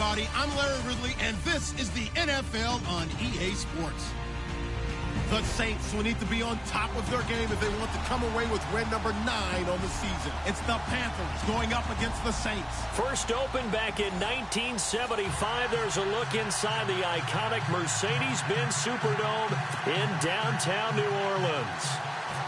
everybody. I'm Larry Ridley, and this is the NFL on EA Sports. The Saints will need to be on top of their game if they want to come away with win number 9 on the season. It's the Panthers going up against the Saints. First opened back in 1975. There's a look inside the iconic Mercedes-Benz Superdome in downtown New Orleans.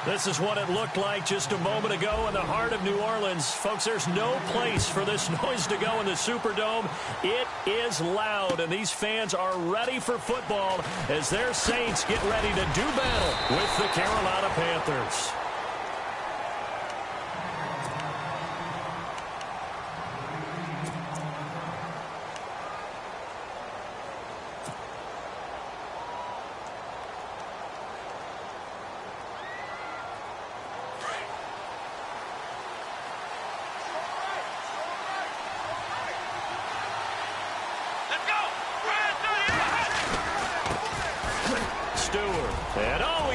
This is what it looked like just a moment ago in the heart of New Orleans. Folks, there's no place for this noise to go in the Superdome. It is loud, and these fans are ready for football as their Saints get ready to do battle with the Carolina Panthers.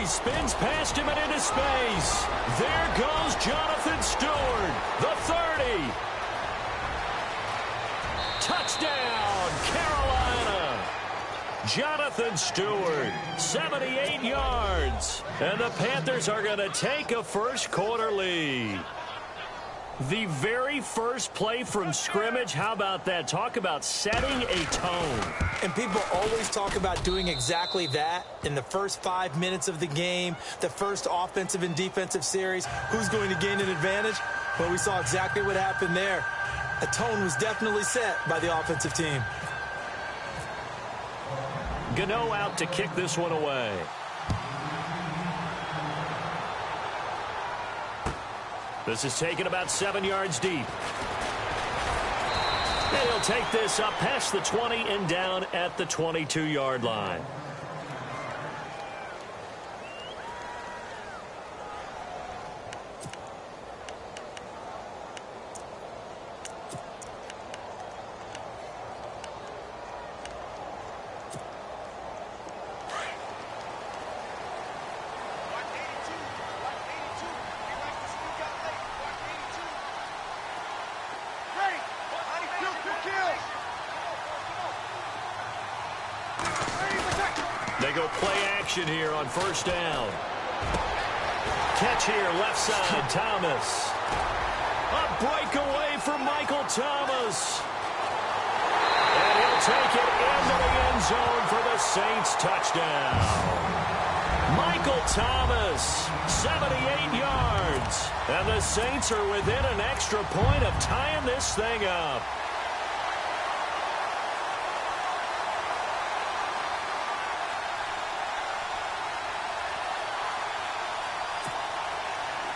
Spins past him and into space. There goes Jonathan Stewart, the 30. Touchdown, Carolina. Jonathan Stewart, 78 yards. And the Panthers are going to take a first quarter lead. The very first play from scrimmage, how about that? Talk about setting a tone. And people always talk about doing exactly that in the first 5 minutes of the game, the first offensive and defensive series. Who's going to gain an advantage? Well, we saw exactly what happened there. A tone was definitely set by the offensive team. Gano out to kick this one away. This is taken about 7 yards deep. And he'll take this up past the 20 and down at the 22-yard line. They go play action here on first down. Catch here, left side, Thomas. A breakaway for Michael Thomas. And he'll take it into the end zone for the Saints touchdown. Michael Thomas, 78 yards. And the Saints are within an extra point of tying this thing up.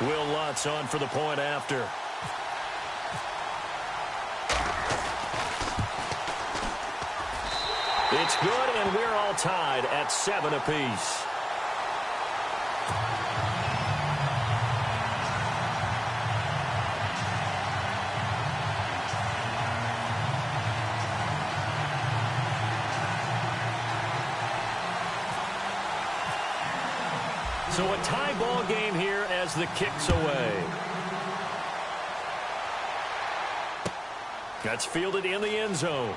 Will Lutz on for the point after. It's good, and we're all tied at 7 apiece. So a tie ball game here as the kick's away. That's fielded in the end zone.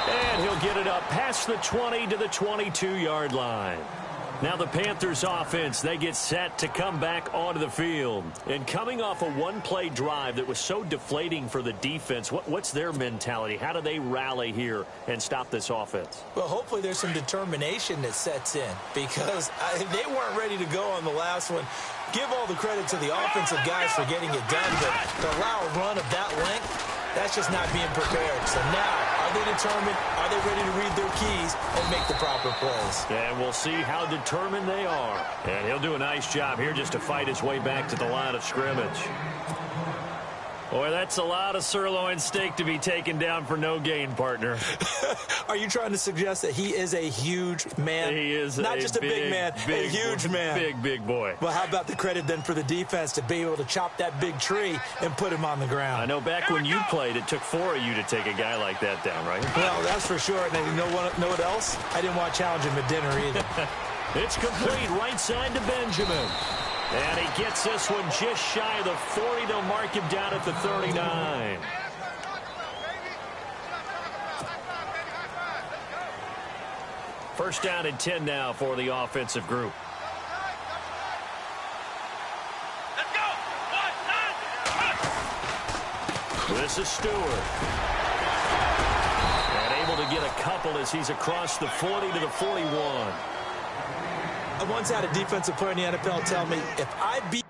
And he'll get it up past the 20 to the 22-yard line. Now the Panthers offense, they get set to come back onto the field. And coming off a one-play drive that was so deflating for the defense, what's their mentality? How do they rally here and stop this offense? Well, hopefully there's some determination that sets in because they weren't ready to go on the last one. Give all the credit to the offensive guys for getting it done, but to allow a run of that length, that's just not being prepared. So now, are they determined? Are they ready to read their keys and make the proper plays? And we'll see how determined they are. And he'll do a nice job here just to fight his way back to the line of scrimmage. Boy, that's a lot of sirloin steak to be taken down for no gain, partner. Are you trying to suggest that he is a huge man? He is not just a big man, a huge man. Big boy. Well, how about the credit then for the defense to be able to chop that big tree and put him on the ground? I know back when you played, it took 4 of you to take a guy like that down, right? Well, that's for sure. And you know what else? I didn't want to challenge him at dinner either. It's complete right side to Benjamin. And he gets this one just shy of the 40. They'll mark him down at the 39. First down and 10 now for the offensive group. Let's go. This is Stewart. And able to get a couple as he's across the 40 to the 41. I once had a defensive player in the NFL tell me, if I beat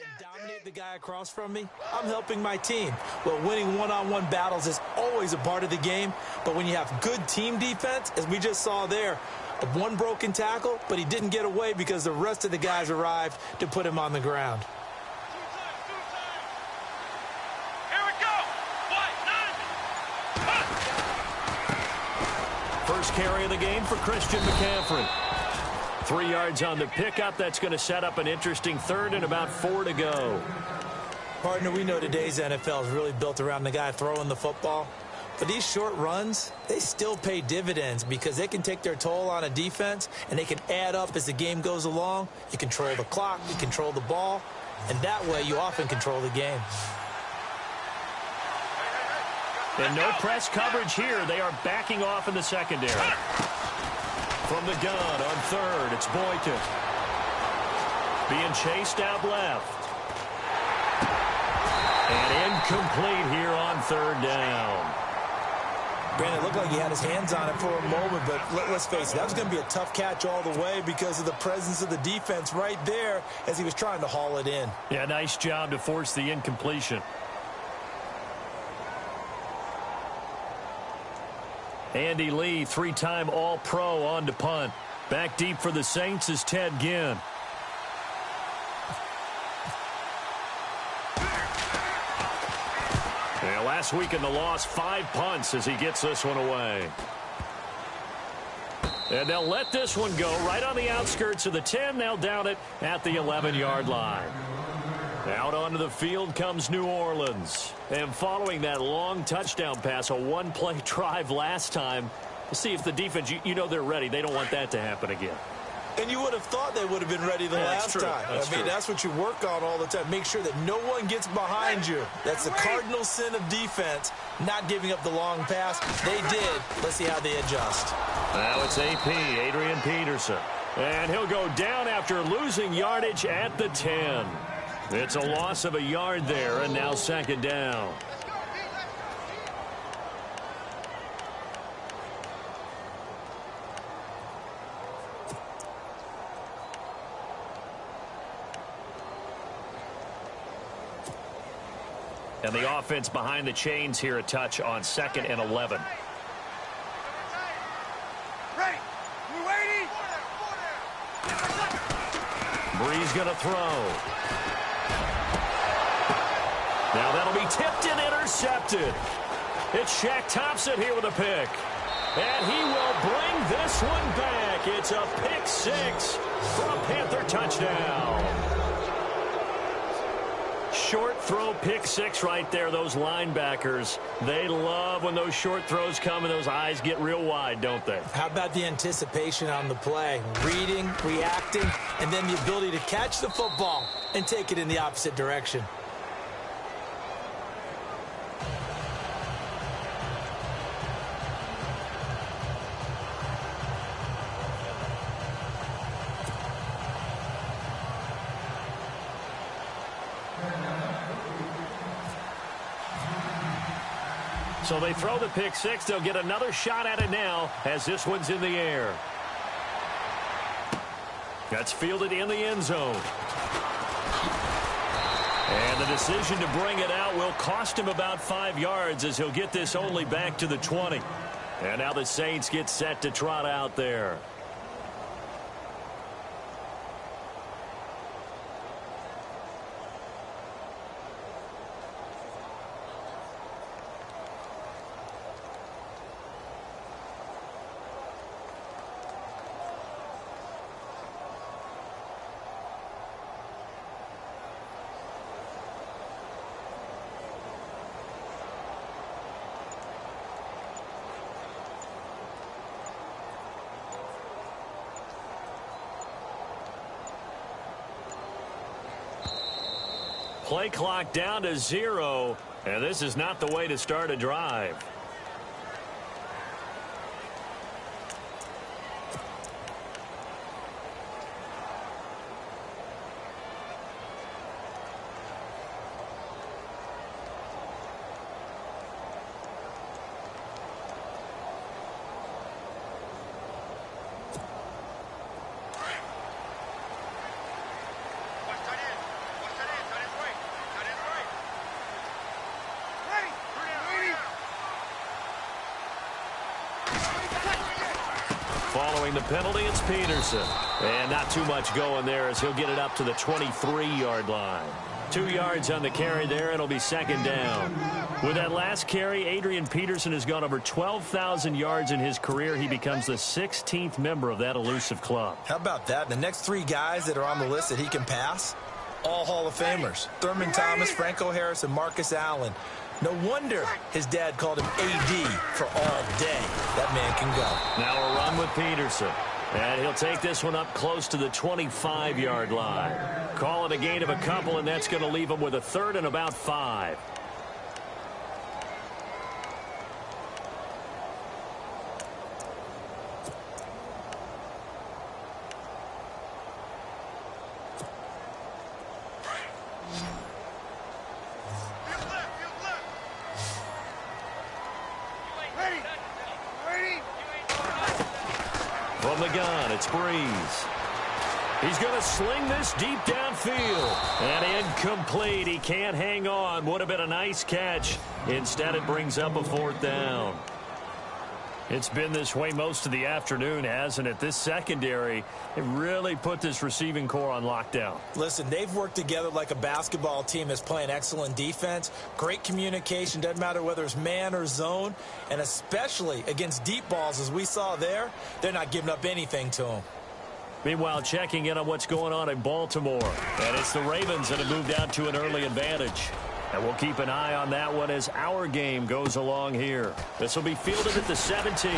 and dominate the guy across from me, I'm helping my team. Well, winning one-on-one battles is always a part of the game, but when you have good team defense, as we just saw there, one broken tackle, but he didn't get away because the rest of the guys arrived to put him on the ground. Here we go. First carry of the game for Christian McCaffrey. 3 yards on the pickup. That's going to set up an interesting third and about 4 to go. Partner, we know today's NFL is really built around the guy throwing the football. But these short runs, they still pay dividends because they can take their toll on a defense and they can add up as the game goes along. You control the clock, you control the ball, and that way you often control the game. And no press coverage here. They are backing off in the secondary. From the gun on third, it's Boykin. Being chased out left. And incomplete here on third down. Brandon, it looked like he had his hands on it for a moment, but let's face it, that was going to be a tough catch all the way because of the presence of the defense right there as he was trying to haul it in. Yeah, nice job to force the incompletion. Andy Lee, 3-time All-Pro on to punt. Back deep for the Saints is Ted Ginn. Yeah, last week in the loss, 5 punts as he gets this one away. And they'll let this one go right on the outskirts of the 10. They'll down it at the 11-yard line. Out onto the field comes New Orleans. And following that long touchdown pass, a one-play drive last time, we'll see if the defense, you know they're ready. They don't want that to happen again. And you would have thought they would have been ready the last time. I mean, that's what you work on all the time. Make sure that no one gets behind you. That's the cardinal sin of defense, not giving up the long pass. They did. Let's see how they adjust. Now it's AP, Adrian Peterson. And he'll go down after losing yardage at the 10. It's a loss of a yard there, and now second down. And the offense behind the chains here a touch on 2nd and 11. Ready. We're waiting. Breeze going to throw. Now that'll be tipped and intercepted. It's Shaq Thompson here with a pick. And he will bring this one back. It's a pick 6 for a Panther touchdown. Short throw pick 6 right there. Those linebackers, they love when those short throws come and those eyes get real wide, don't they? How about the anticipation on the play? Reading, reacting, and then the ability to catch the football and take it in the opposite direction. So they throw the pick 6. They'll get another shot at it now as this one's in the air. That's fielded in the end zone. And the decision to bring it out will cost him about 5 yards as he'll get this only back to the 20. And now the Saints get set to trot out there. Play clock down to 0, and this is not the way to start a drive. Following the penalty, it's Peterson. And not too much going there as he'll get it up to the 23-yard line. 2 yards on the carry there. It'll be second down. With that last carry, Adrian Peterson has gone over 12,000 yards in his career. He becomes the 16th member of that elusive club. How about that? The next 3 guys that are on the list that he can pass, all Hall of Famers. Thurman Thomas, Franco Harris, and Marcus Allen. No wonder his dad called him AD for all day. That man can go. Now a run with Peterson. And he'll take this one up close to the 25-yard line. Call it a gain of a couple, and that's going to leave him with a third and about 5. From the gun, it's Breeze. He's going to sling this deep downfield. And incomplete. He can't hang on. Would have been a nice catch. Instead, it brings up a 4th down. It's been this way most of the afternoon, hasn't it? This secondary, it really put this receiving core on lockdown. Listen, they've worked together like a basketball team that's playing excellent defense. Great communication, doesn't matter whether it's man or zone. And especially against deep balls, as we saw there, they're not giving up anything to them. Meanwhile, checking in on what's going on in Baltimore. And it's the Ravens that have moved out to an early advantage. And we'll keep an eye on that one as our game goes along here. This will be fielded at the 17. So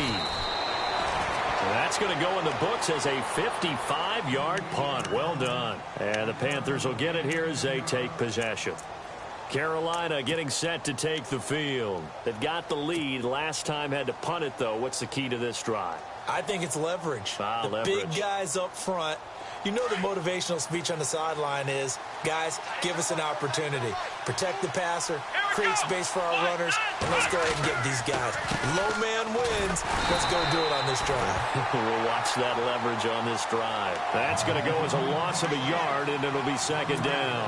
that's going to go in the books as a 55-yard punt. Well done. And the Panthers will get it here as they take possession. Carolina getting set to take the field. They've got the lead. Last time had to punt it, though. What's the key to this drive? I think it's leverage. Leverage. Big guys up front. You know the motivational speech on the sideline is, guys, give us an opportunity. Protect the passer, create space for our runners, and let's go ahead and get these guys. Low man wins. Let's go do it on this drive. We'll watch that leverage on this drive. That's going to go as a loss of a yard, and it'll be second down.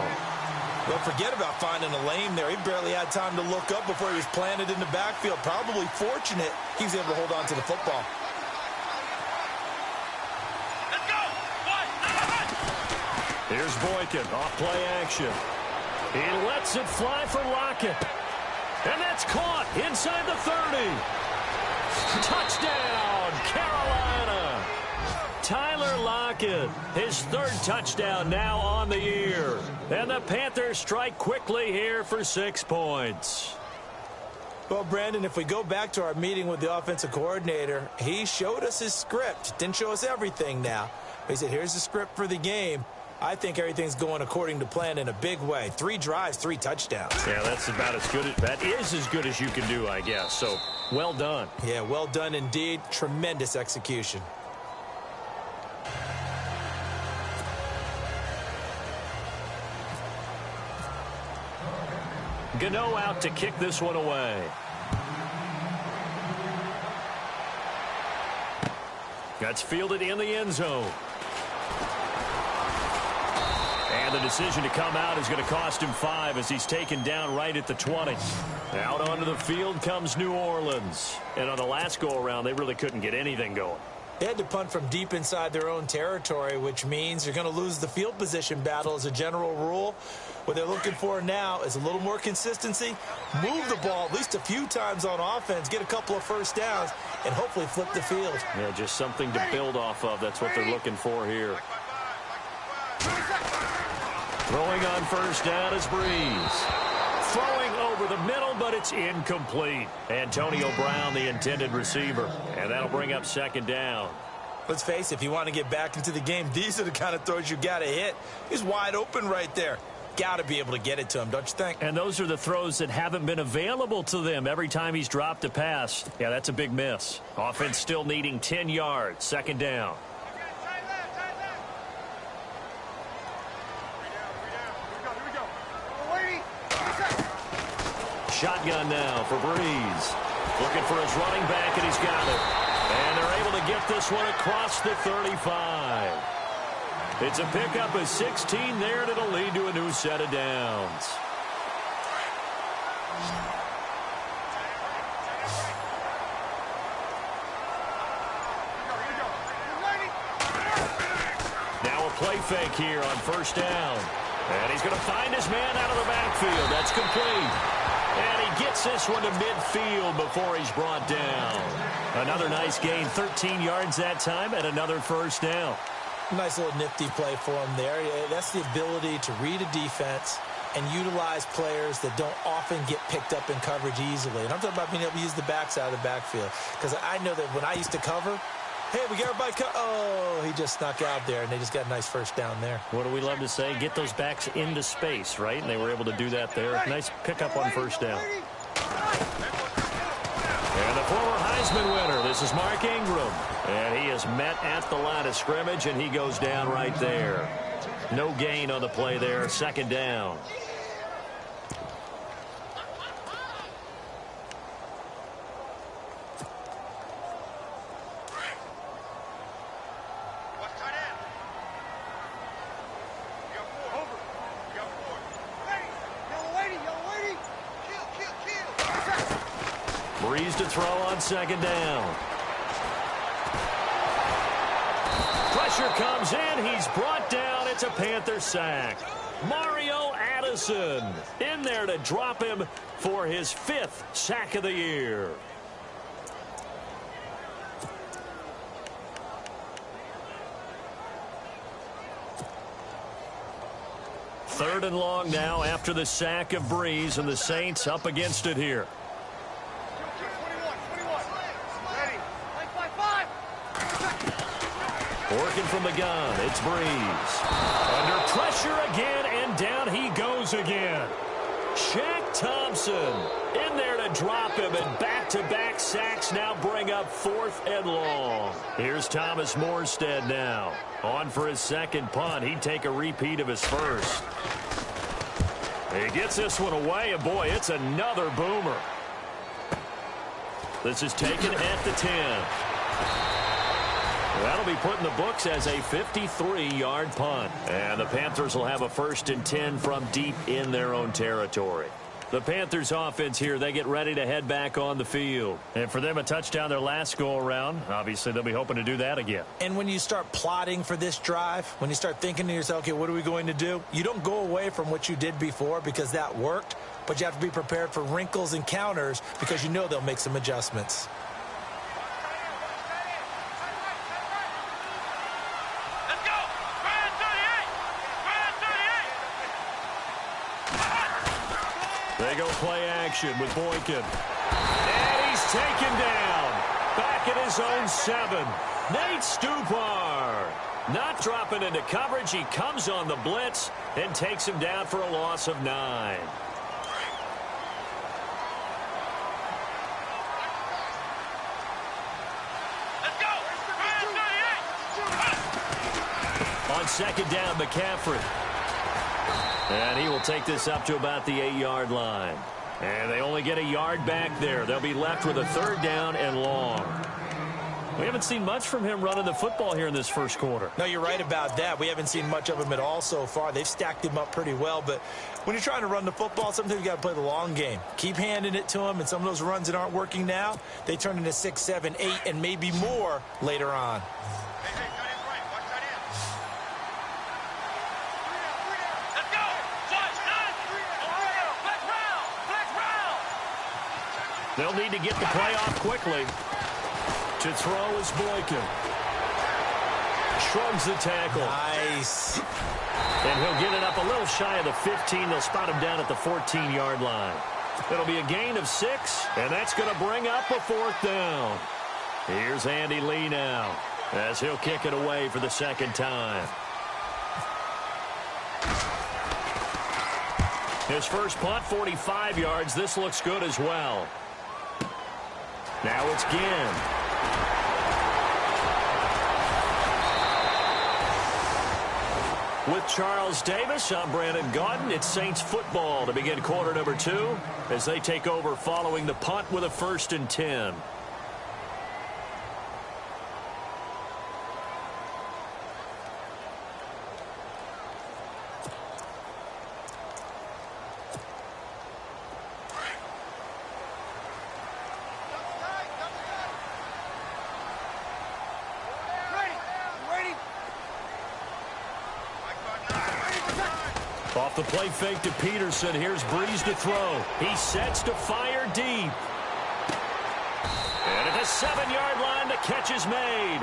Don't forget about finding a lane there. He barely had time to look up before he was planted in the backfield. Probably fortunate he was able to hold on to the football. Here's Boykin, off play action. He lets it fly for Lockett. And that's caught inside the 30. Touchdown, Carolina. Tyler Lockett, his 3rd touchdown now on the year. And the Panthers strike quickly here for 6 points. Well, Brandon, if we go back to our meeting with the offensive coordinator, he showed us his script. Didn't show us everything now. He said, here's the script for the game. I think everything's going according to plan in a big way. 3 drives, 3 touchdowns. Yeah, that's about as good. That is as good as you can do, I guess. So, well done. Yeah, well done indeed. Tremendous execution. Gano out to kick this one away. That's fielded in the end zone. And the decision to come out is going to cost him 5 as he's taken down right at the 20. Out onto the field comes New Orleans. And on the last go-around, they really couldn't get anything going. They had to punt from deep inside their own territory, which means you're going to lose the field position battle as a general rule. What they're looking for now is a little more consistency, move the ball at least a few times on offense, get a couple of first downs, and hopefully flip the field. Yeah, just something to build off of. That's what they're looking for here. Throwing on first down is Breeze. Throwing over the middle, but it's incomplete. Antonio Brown, the intended receiver. And that'll bring up second down. Let's face it, if you want to get back into the game, these are the kind of throws you got to hit. He's wide open right there. got to be able to get it to him, don't you think? And those are the throws that haven't been available to them every time he's dropped a pass. Yeah, that's a big miss. Offense still needing 10 yards. Second down. Shotgun now for Breeze. Looking for his running back, and he's got it. And they're able to get this one across the 35. It's a pickup of 16 there, and it'll lead to a new set of downs. Now a play fake here on first down. And he's going to find his man out of the backfield. That's complete. And he gets this one to midfield before he's brought down. Another nice gain, 13 yards that time, and another first down. Nice little nifty play for him there. That's the ability to read a defense and utilize players that don't often get picked up in coverage easily. And I'm talking about being able to use the backs out of the backfield. Because I know that when I used to cover, hey, we got everybody oh, he just snuck out there, and they just got a nice first down there. What do we love to say? Get those backs into space, right? And they were able to do that there. Nice pickup on first down. And the former Heisman winner, this is Mark Ingram. And he is met at the line of scrimmage, and he goes down right there. No gain on the play there. Second down. Breeze to throw on second down. Pressure comes in. He's brought down. It's a Panther sack. Mario Addison in there to drop him for his 5th sack of the year. Third and long now after the sack of Breeze, and the Saints up against it here. Working from the gun, it's Breeze. Under pressure again, and down he goes again. Shaq Thompson in there to drop him, and back-to-back sacks now bring up 4th and long. Here's Thomas Morstead now. On for his second punt. He'd take a repeat of his first. He gets this one away, and boy, it's another boomer. This is taken at the 10. That'll be put in the books as a 53-yard punt. And the Panthers will have a 1st and 10 from deep in their own territory. The Panthers offense here, they get ready to head back on the field. And for them, a touchdown their last go-around. Obviously, they'll be hoping to do that again. And when you start plotting for this drive, when you start thinking to yourself, okay, what are we going to do? You don't go away from what you did before because that worked. But you have to be prepared for wrinkles and counters because you know they'll make some adjustments. They go play action with Boykin. And he's taken down. Back at his own 7. Nate Stupar. Not dropping into coverage. He comes on the blitz and takes him down for a loss of 9. Let's go! On second down, McCaffrey. And he will take this up to about the 8-yard line. And they only get a yard back there. They'll be left with a 3rd down and long. We haven't seen much from him running the football here in this first quarter. No, you're right about that. We haven't seen much of him at all so far. They've stacked him up pretty well. But when you're trying to run the football, sometimes you got to play the long game. Keep handing it to him, and some of those runs that aren't working now, they turn into 6, 7, 8, and maybe more later on. They'll need to get the play off quickly. To throw is Boykin. Shrugs the tackle. Nice. And he'll get it up a little shy of the 15. They'll spot him down at the 14-yard line. It'll be a gain of 6, and that's going to bring up a 4th down. Here's Andy Lee now, as he'll kick it away for the 2nd time. His first punt, 45 yards. This looks good as well. Now it's Ginn. With Charles Davis, I'm Brandon Gaudin. It's Saints football to begin quarter number 2 as they take over following the punt with a 1st and 10. Off the play fake to Peterson. Here's Breeze to throw. He sets to fire deep. And at the 7-yard line, the catch is made.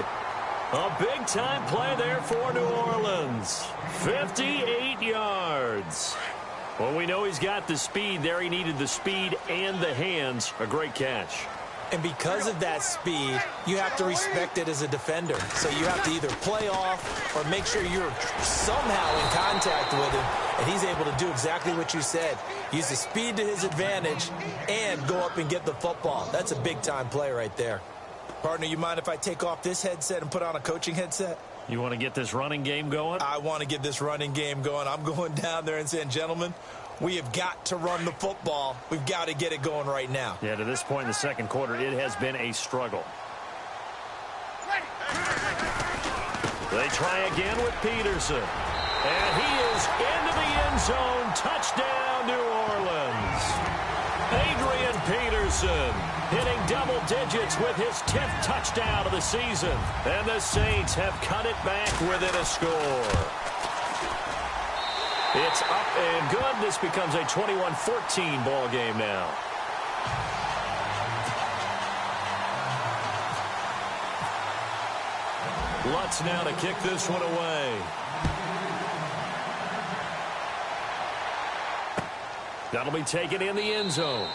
A big-time play there for New Orleans. 58 yards. Well, we know he's got the speed there. He needed the speed and the hands. A great catch. And because of that speed, you have to respect it as a defender. So you have to either play off or make sure you're somehow in contact with him. And he's able to do exactly what you said. Use the speed to his advantage and go up and get the football. That's a big-time play right there. Partner, you mind if I take off this headset and put on a coaching headset? You want to get this running game going? I want to get this running game going. I'm going down there and saying, gentlemen, we have got to run the football. We've got to get it going right now. Yeah, to this point in the second quarter, it has been a struggle. They try again with Peterson. And he is into the end zone. Touchdown, New Orleans. Adrian Peterson hitting double digits with his 10th touchdown of the season. And the Saints have cut it back within a score. It's up and good. This becomes a 21-14 ball game now. Lutz now to kick this one away. That'll be taken in the end zone.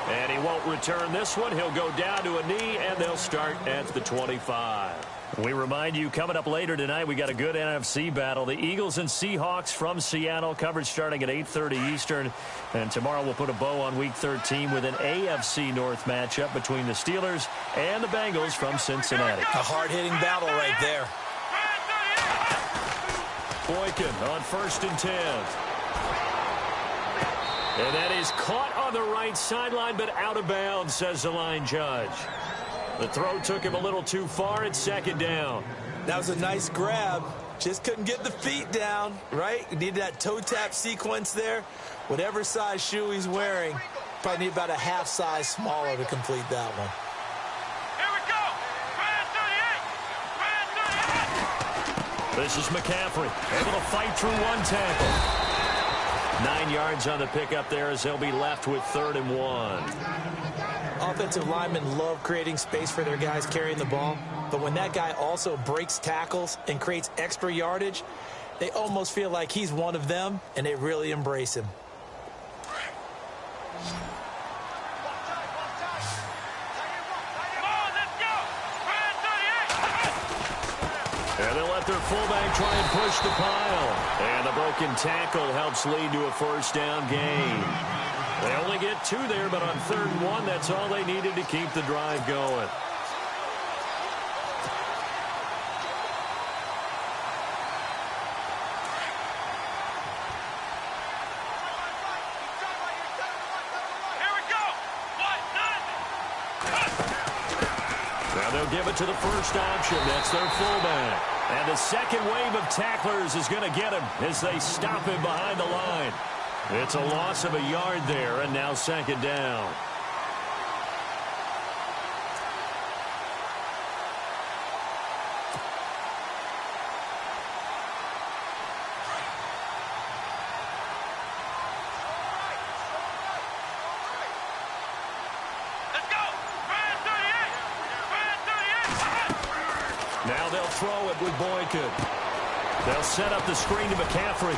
And he won't return this one. He'll go down to a knee, and they'll start at the 25. We remind you, coming up later tonight, we got a good NFC battle. The Eagles and Seahawks from Seattle, coverage starting at 8:30 Eastern. And tomorrow we'll put a bow on Week 13 with an AFC North matchup between the Steelers and the Bengals from Cincinnati. A hard-hitting battle right there. Boykin on 1st and 10. And that is caught on the right sideline, but out of bounds, says the line judge. The throw took him a little too far. It's 2nd down. That was a nice grab. Just couldn't get the feet down, right? He needed that toe tap sequence there. Whatever size shoe he's wearing, probably need about a half size smaller to complete that one. Here we go. Brand 38. This is McCaffrey, able to fight through one tackle. 9 yards on the pickup there as they'll be left with 3rd and 1. Offensive linemen love creating space for their guys carrying the ball, but when that guy also breaks tackles and creates extra yardage, they almost feel like he's one of them, and they really embrace him. And they'll let their fullback try and push the pile. And the broken tackle helps lead to a 1st down gain. They only get 2 there, but on 3rd and 1, that's all they needed to keep the drive going. Here we go. Now they'll give it to the first option. That's their fullback. And the second wave of tacklers is going to get him as they stop him behind the line. It's a loss of a yard there, and now 2nd down. Let's go. Brand 38. Brand 38. Now they'll throw it with Boykin. They'll set up the screen to McCaffrey.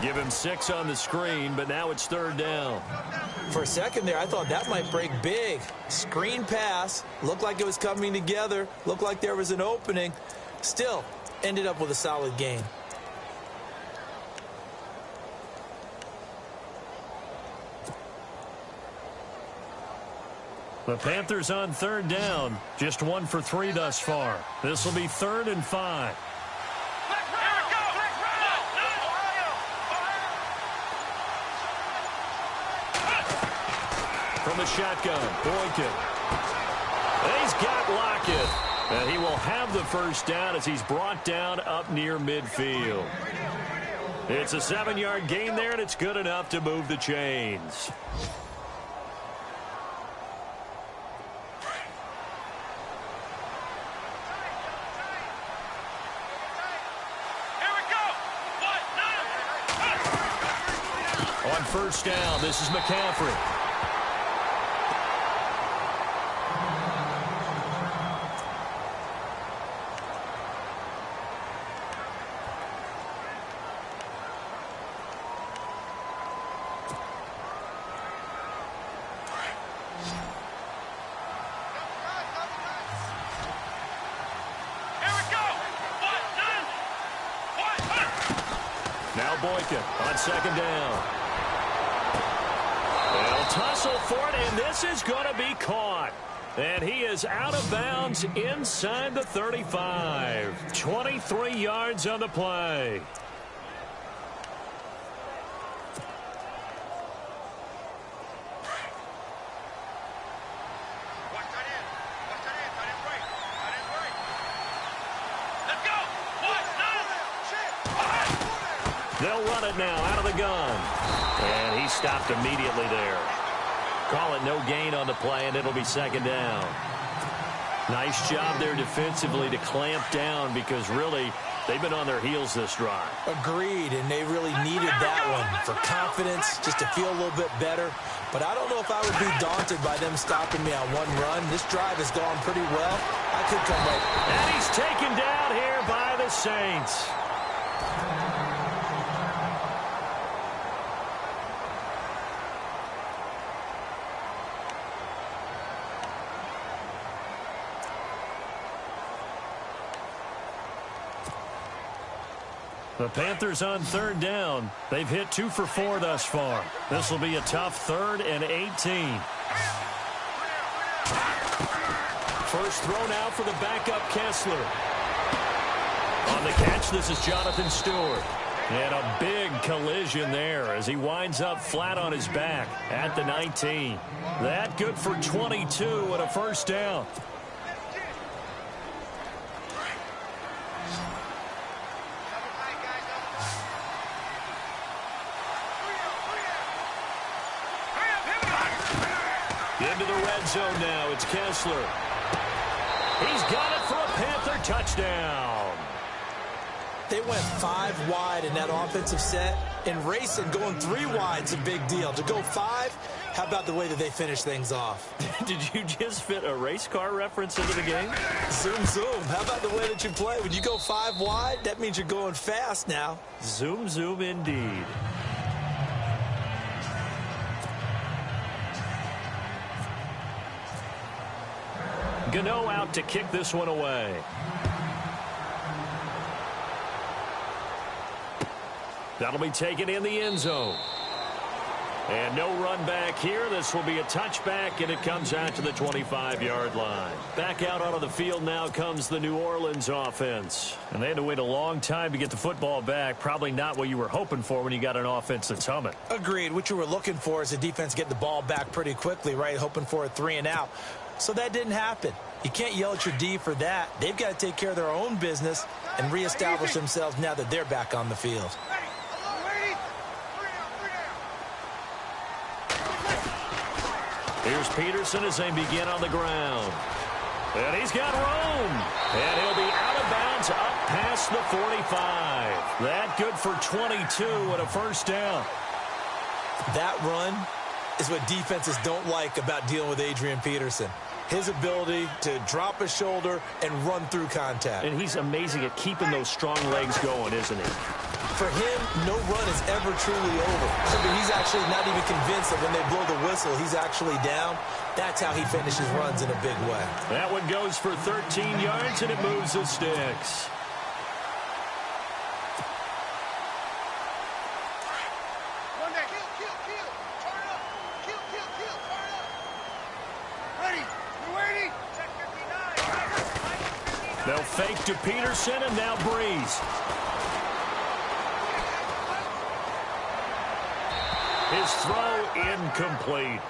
Give him 6 on the screen, but now it's 3rd down. For a second there, I thought that might break big. Screen pass. Looked like it was coming together. Looked like there was an opening. Still, ended up with a solid gain. The Panthers on third down. Just 1 for 3 thus far. This will be 3rd and 5. From the shotgun, Boykin. He's got Lockett. And he will have the first down as he's brought down up near midfield. It's a 7-yard gain there, and it's good enough to move the chains. On first down, this is McCaffrey. Now Boykin on second down. They'll tussle for it, and this is going to be caught. And he is out of bounds inside the 35. 23 yards on the play. They'll run it now out of the gun. And he stopped immediately there. Call it no gain on the play, and it'll be second down. Nice job there defensively to clamp down because really they've been on their heels this drive. Agreed, and they really needed that one for confidence, just to feel a little bit better. But I don't know if I would be daunted by them stopping me on one run. This drive has gone pretty well. I could come right. And he's taken down here by the Saints. The Panthers on third down. They've hit 2 for 4 thus far. This will be a tough 3rd and 18. First throw now for the backup Kessler. On the catch, this is Jonathan Stewart. And a big collision there as he winds up flat on his back at the 19. That good for 22 and a first down. Into the red zone now. It's Kessler. He's got it for a Panther touchdown. They went 5 wide in that offensive set. And racing, going 3 wide's a big deal. To go 5, how about the way that they finish things off? Did you just fit a race car reference into the game? Zoom, zoom. How about the way that you play? When you go 5 wide, that means you're going fast now. Zoom, zoom indeed. Gano out to kick this one away. That'll be taken in the end zone. And no run back here. This will be a touchback, and it comes out to the 25-yard line. Back out onto the field now comes the New Orleans offense. And they had to wait a long time to get the football back. Probably not what you were hoping for when you got an offense that's humming. Agreed. What you were looking for is the defense get the ball back pretty quickly, right? Hoping for a 3 and out. So that didn't happen. You can't yell at your D for that. They've got to take care of their own business and reestablish themselves now that they're back on the field. Here's Peterson as they begin on the ground. And he's got room. And he'll be out of bounds up past the 45. That good for 22 and a first down. That run is what defenses don't like about dealing with Adrian Peterson. His ability to drop his shoulder and run through contact. And he's amazing at keeping those strong legs going, isn't he? For him, no run is ever truly over. But he's actually not even convinced that when they blow the whistle, he's actually down. That's how he finishes runs in a big way. That one goes for 13 yards, and it moves the sticks. Ready. They'll fake to Peterson, and now Breeze. His throw incomplete.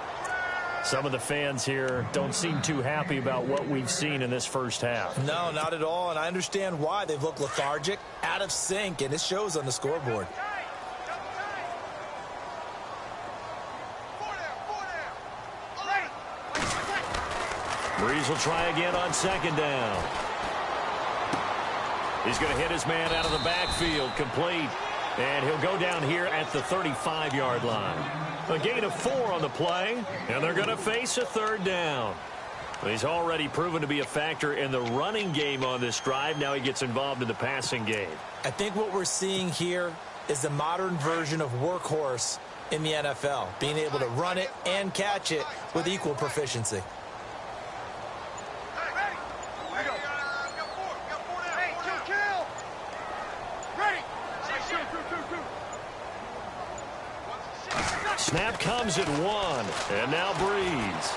Some of the fans here don't seem too happy about what we've seen in this first half. No, not at all, and I understand why. They've looked lethargic, out of sync, and it shows on the scoreboard. Breeze will try again on second down. He's going to hit his man out of the backfield, complete. And he'll go down here at the 35-yard line. A gain of 4 on the play, and they're going to face a third down. He's already proven to be a factor in the running game on this drive. Now he gets involved in the passing game. I think what we're seeing here is the modern version of workhorse in the NFL, being able to run it and catch it with equal proficiency. Snap comes at 1, and now Breeze.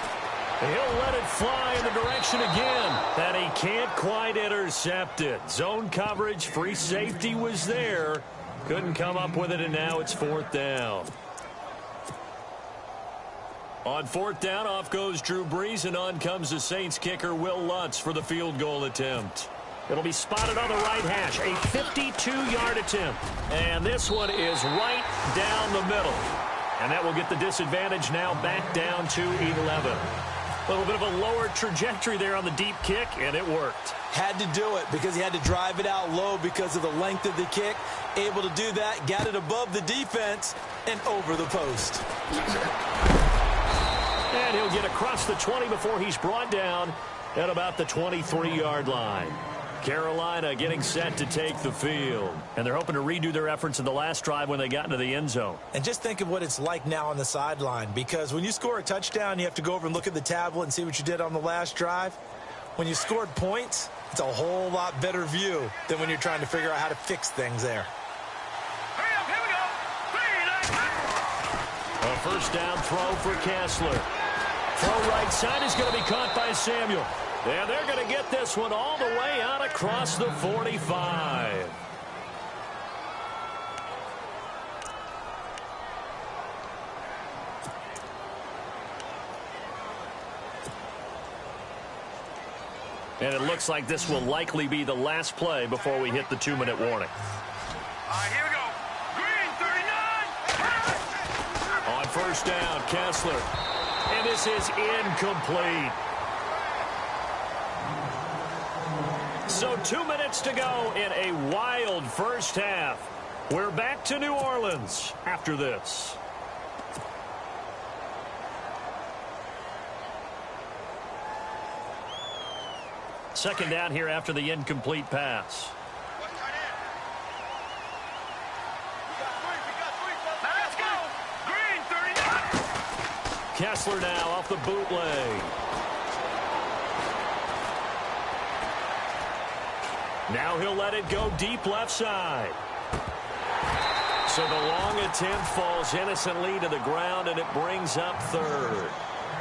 He'll let it fly in the direction again, and he can't quite intercept it. Zone coverage, free safety was there. Couldn't come up with it, and now it's 4th down. On 4th down, off goes Drew Brees, and on comes the Saints kicker, Will Lutz, for the field goal attempt. It'll be spotted on the right hash, a 52-yard attempt. And this one is right down the middle. And that will get the disadvantage now back down to 11. A little bit of a lower trajectory there on the deep kick, and it worked. Had to do it because he had to drive it out low because of the length of the kick. Able to do that, got it above the defense, and over the post. And he'll get across the 20 before he's brought down at about the 23-yard line. Carolina getting set to take the field. And they're hoping to redo their efforts in the last drive when they got into the end zone. And just think of what it's like now on the sideline, because when you score a touchdown, you have to go over and look at the tablet and see what you did on the last drive. When you scored points, it's a whole lot better view than when you're trying to figure out how to fix things there. A first down throw for Kessler. Throw right side is going to be caught by Samuel. And they're going to get this one all the way out across the 45. And it looks like this will likely be the last play before we hit the 2-minute warning. All right, here we go. Green, 39. On first down, Kessler. And this is incomplete. So 2 minutes to go in a wild first half. We're back to New Orleans after this. Second down here after the incomplete pass. Let's go. Green, 39. Kessler now off the bootleg. Now he'll let it go deep left side. So the long attempt falls innocently to the ground, and it brings up third.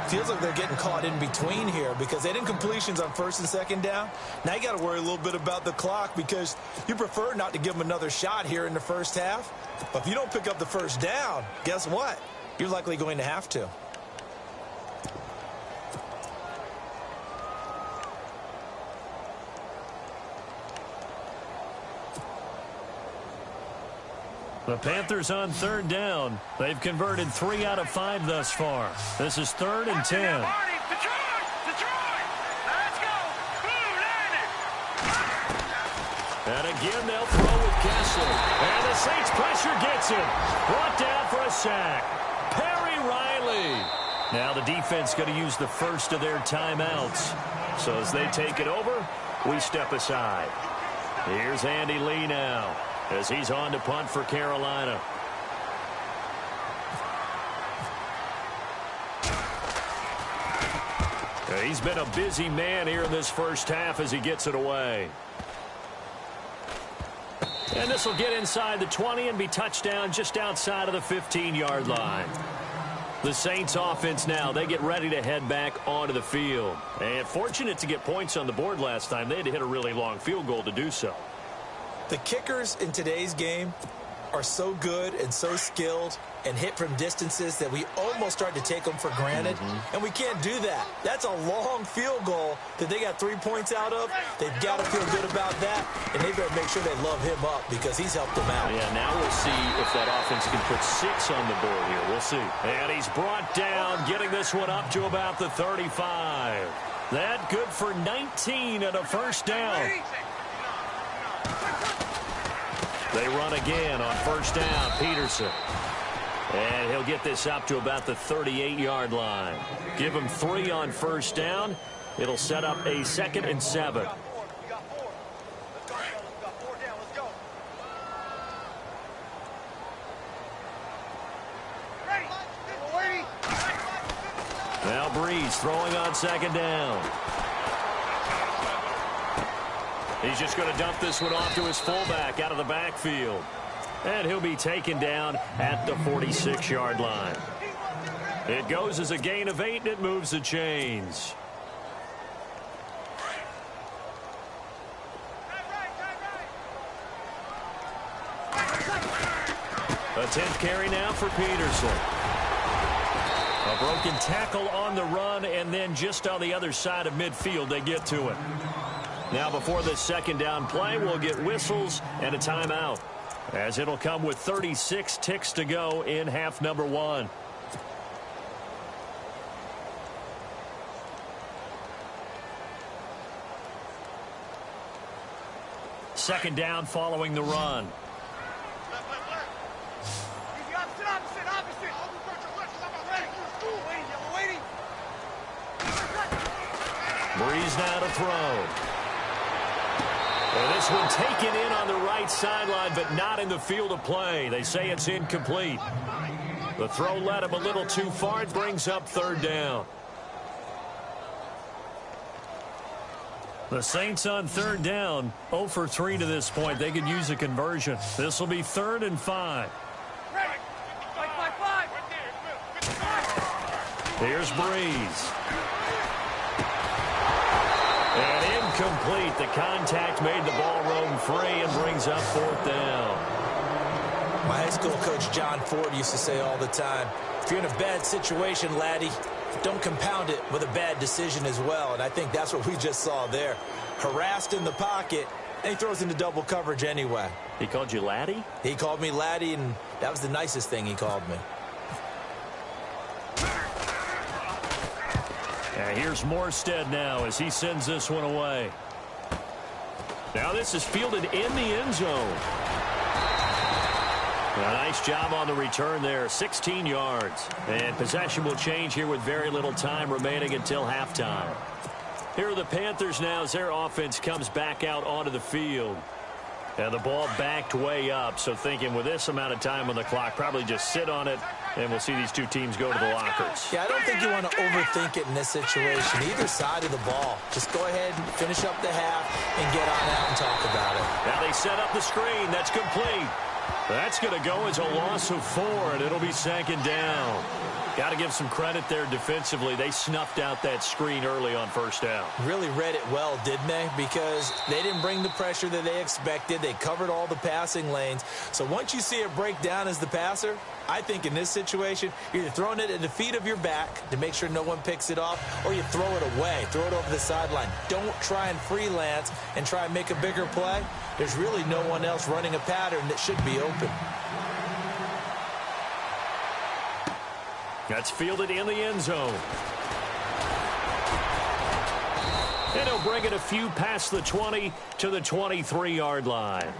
Feels like they're getting caught in between here because they did completions on first and second down. Now you got to worry a little bit about the clock because you prefer not to give them another shot here in the first half. But if you don't pick up the first down, guess what? You're likely going to have to. The Panthers on third down. They've converted 3 out of 5 thus far. This is 3rd and 10. Detroit! Let's go! Blue landed! And again, they'll throw with Kessler. And the Saints pressure gets him. Brought down for a sack. Perry Riley. Now the defense going to use the first of their timeouts. So as they take it over, we step aside. Here's Andy Lee now, as he's on to punt for Carolina. He's been a busy man here in this first half as he gets it away. And this will get inside the 20 and be touchdown just outside of the 15-yard line. The Saints offense now, they get ready to head back onto the field. And fortunate to get points on the board last time. They had to hit a really long field goal to do so. The kickers in today's game are so good and so skilled and hit from distances that we almost start to take them for granted. And we can't do that. That's a long field goal that they got 3 points out of. They've got to feel good about that, and they better make sure they love him up because he's helped them out. Yeah, now we'll see if that offense can put 6 on the board here. We'll see. And he's brought down, getting this one up to about the 35. That good for 19 and a first down. They run again on first down, Peterson. And he'll get this up to about the 38-yard line. Give him 3 on first down. It'll set up a 2nd and 7. Now Breeze throwing on 2nd down. He's just going to dump this one off to his fullback out of the backfield. And he'll be taken down at the 46-yard line. It goes as a gain of 8, and it moves the chains. A 10th carry now for Peterson. A broken tackle on the run, and then just on the other side of midfield, they get to it. Now before this 2nd down play, we'll get whistles and a timeout, as it'll come with 36 ticks to go in half number 1. Second down following the run. Breeze now to throw. And this one taken in on the right sideline, but not in the field of play. They say it's incomplete. The throw led him a little too far. It brings up 3rd down. The Saints on 3rd down, 0 for 3 to this point. They could use a conversion. This will be 3rd and 5. Here's Breeze. And incomplete. The contact made the ball roam free and brings up 4th down. My high school coach John Ford used to say all the time, if you're in a bad situation, laddie, don't compound it with a bad decision as well. And I think that's what we just saw there. Harassed in the pocket, and he throws into double coverage anyway. He called you laddie? He called me laddie, and that was the nicest thing he called me. And here's Morstead now as he sends this one away. Now this is fielded in the end zone. A nice job on the return there, 16 yards. And possession will change here with very little time remaining until halftime. Here are the Panthers now as their offense comes back out onto the field. And the ball backed way up, so thinking with this amount of time on the clock, probably just sit on it, and we'll see these two teams go to the lockers. Yeah, I don't think you want to overthink it in this situation, either side of the ball. Just go ahead and finish up the half and get on out and talk about it. Now they set up the screen. That's complete. That's going to go as a loss of 4, and it'll be 2nd down. Got to give some credit there defensively. They snuffed out that screen early on first down. Really read it well, didn't they? Because they didn't bring the pressure that they expected. They covered all the passing lanes. So once you see it break down as the passer, I think in this situation, you're either throwing it at the feet of your back to make sure no one picks it off, or you throw it away, throw it over the sideline. Don't try and freelance and try and make a bigger play. There's really no one else running a pattern that should be open. That's fielded in the end zone. And he'll bring it a few past the 20 to the 23-yard line.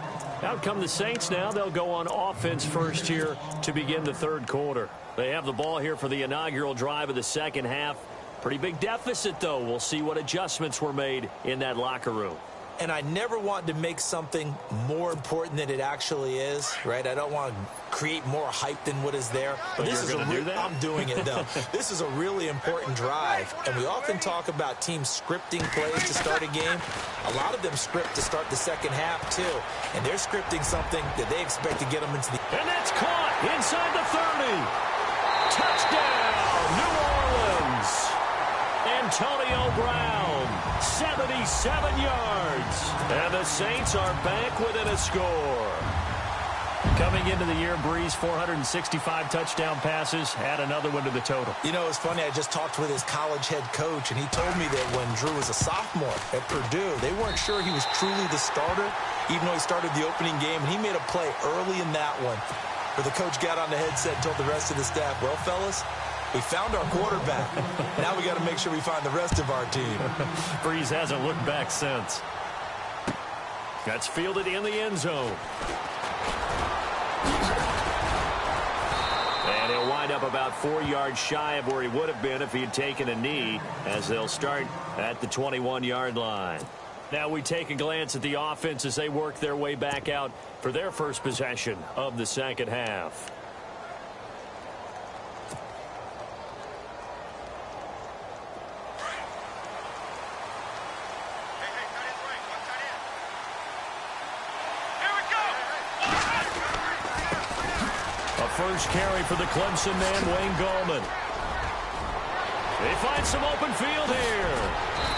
Out come the Saints now. They'll go on offense first here to begin the 3rd quarter. They have the ball here for the inaugural drive of the 2nd half. Pretty big deficit, though. We'll see what adjustments were made in that locker room. And I never want to make something more important than it actually is, right? I don't want to create more hype than what is there. But this is I'm doing it, though. This is a really important drive. And we often talk about teams scripting plays to start a game. A lot of them script to start the 2nd half, too. And they're scripting something that they expect to get them into the... And that's caught inside the 30. Touchdown, New Orleans. Antonio Brown, 77 yards. And the Saints are back within a score. Coming into the year, Breeze, 465 touchdown passes. Add another one to the total. You know, it's funny. I just talked with his college head coach, and he told me that when Drew was a sophomore at Purdue, they weren't sure he was truly the starter, even though he started the opening game. And he made a play early in that one where the coach got on the headset and told the rest of the staff, well, fellas, we found our quarterback. Now we got to make sure we find the rest of our team. Breeze hasn't looked back since. That's fielded in the end zone. And he'll wind up about 4 yards shy of where he would have been if he had taken a knee, as they'll start at the 21-yard line. Now we take a glance at the offense as they work their way back out for their first possession of the second half. First carry for the Clemson man, Wayne Gallman. They find some open field here.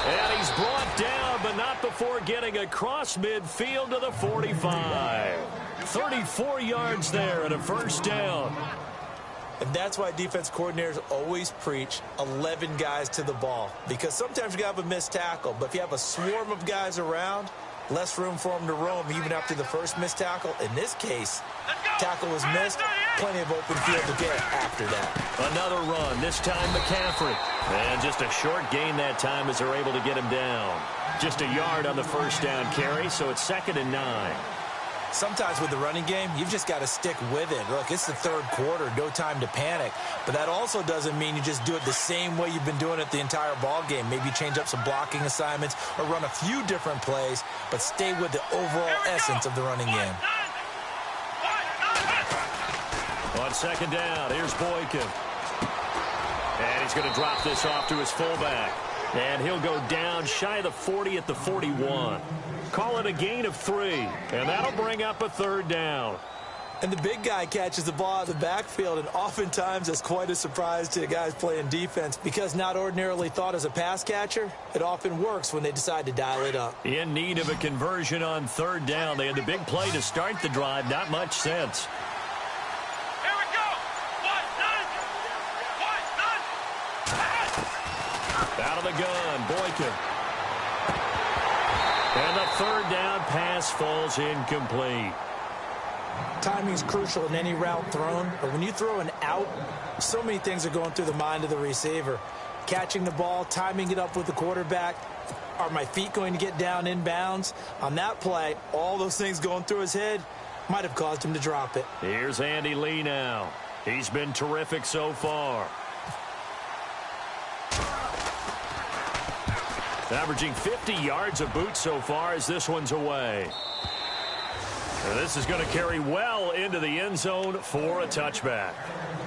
And he's brought down, but not before getting across midfield to the 45. 34 yards there and a first down. And that's why defense coordinators always preach 11 guys to the ball. Because sometimes you have a missed tackle, but if you have a swarm of guys around, less room for them to roam even after the first missed tackle. In this case, tackle was missed. Plenty of open field to get after that. Another run, this time McCaffrey. And just a short gain that time as they're able to get him down. Just a yard on the first down carry, so it's 2nd and 9. Sometimes with the running game, you've just got to stick with it. Look, it's the third quarter, no time to panic. But that also doesn't mean you just do it the same way you've been doing it the entire ball game. Maybe change up some blocking assignments or run a few different plays, but stay with the overall essence of the running game. On second down, here's Boykin. And he's going to drop this off to his fullback. And he'll go down shy of the 40 at the 41. Call it a gain of 3. And that'll bring up a third down. And the big guy catches the ball out of the backfield, and oftentimes it's quite a surprise to the guys playing defense because not ordinarily thought as a pass catcher, it often works when they decide to dial it up. In need of a conversion on third down. They had the big play to start the drive. Not much sense. Out of the gun, Boykin. And the third down pass falls incomplete. Timing's crucial in any route thrown, but when you throw an out, so many things are going through the mind of the receiver. Catching the ball, timing it up with the quarterback. Are my feet going to get down inbounds? On that play, all those things going through his head might have caused him to drop it. Here's Andy Lee now. He's been terrific so far. Averaging 50 yards a boot so far as this one's away. And this is going to carry well into the end zone for a touchback.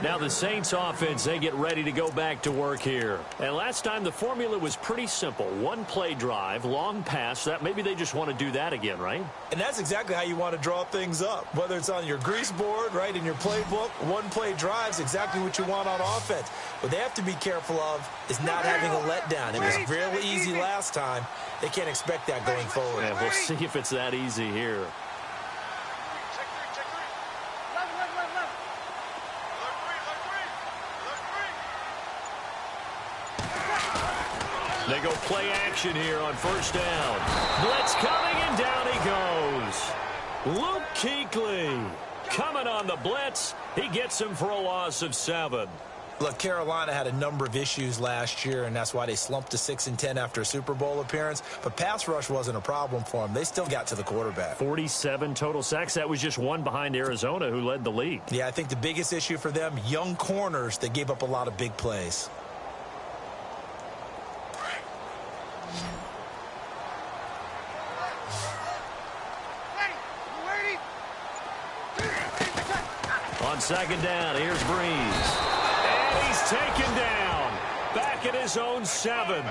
Now the Saints offense, they get ready to go back to work here. And last time the formula was pretty simple. One play drive, long pass. That maybe they just want to do that again, right? And that's exactly how you want to draw things up. Whether it's on your grease board, right, in your playbook, one play drive's exactly what you want on offense. What they have to be careful of is not having a letdown. It was real easy last time. They can't expect that going forward. Yeah, we'll see if it's that easy here. They go play action here on first down. Blitz coming, and down he goes. Luke Kuechly coming on the blitz. He gets him for a loss of 7. Look, Carolina had a number of issues last year, and that's why they slumped to 6-10 after a Super Bowl appearance. But pass rush wasn't a problem for them. They still got to the quarterback. 47 total sacks. That was just one behind Arizona, who led the league. Yeah, I think the biggest issue for them, young corners that gave up a lot of big plays. On second down, here's Breeze. And he's taken down. Back at his own 7.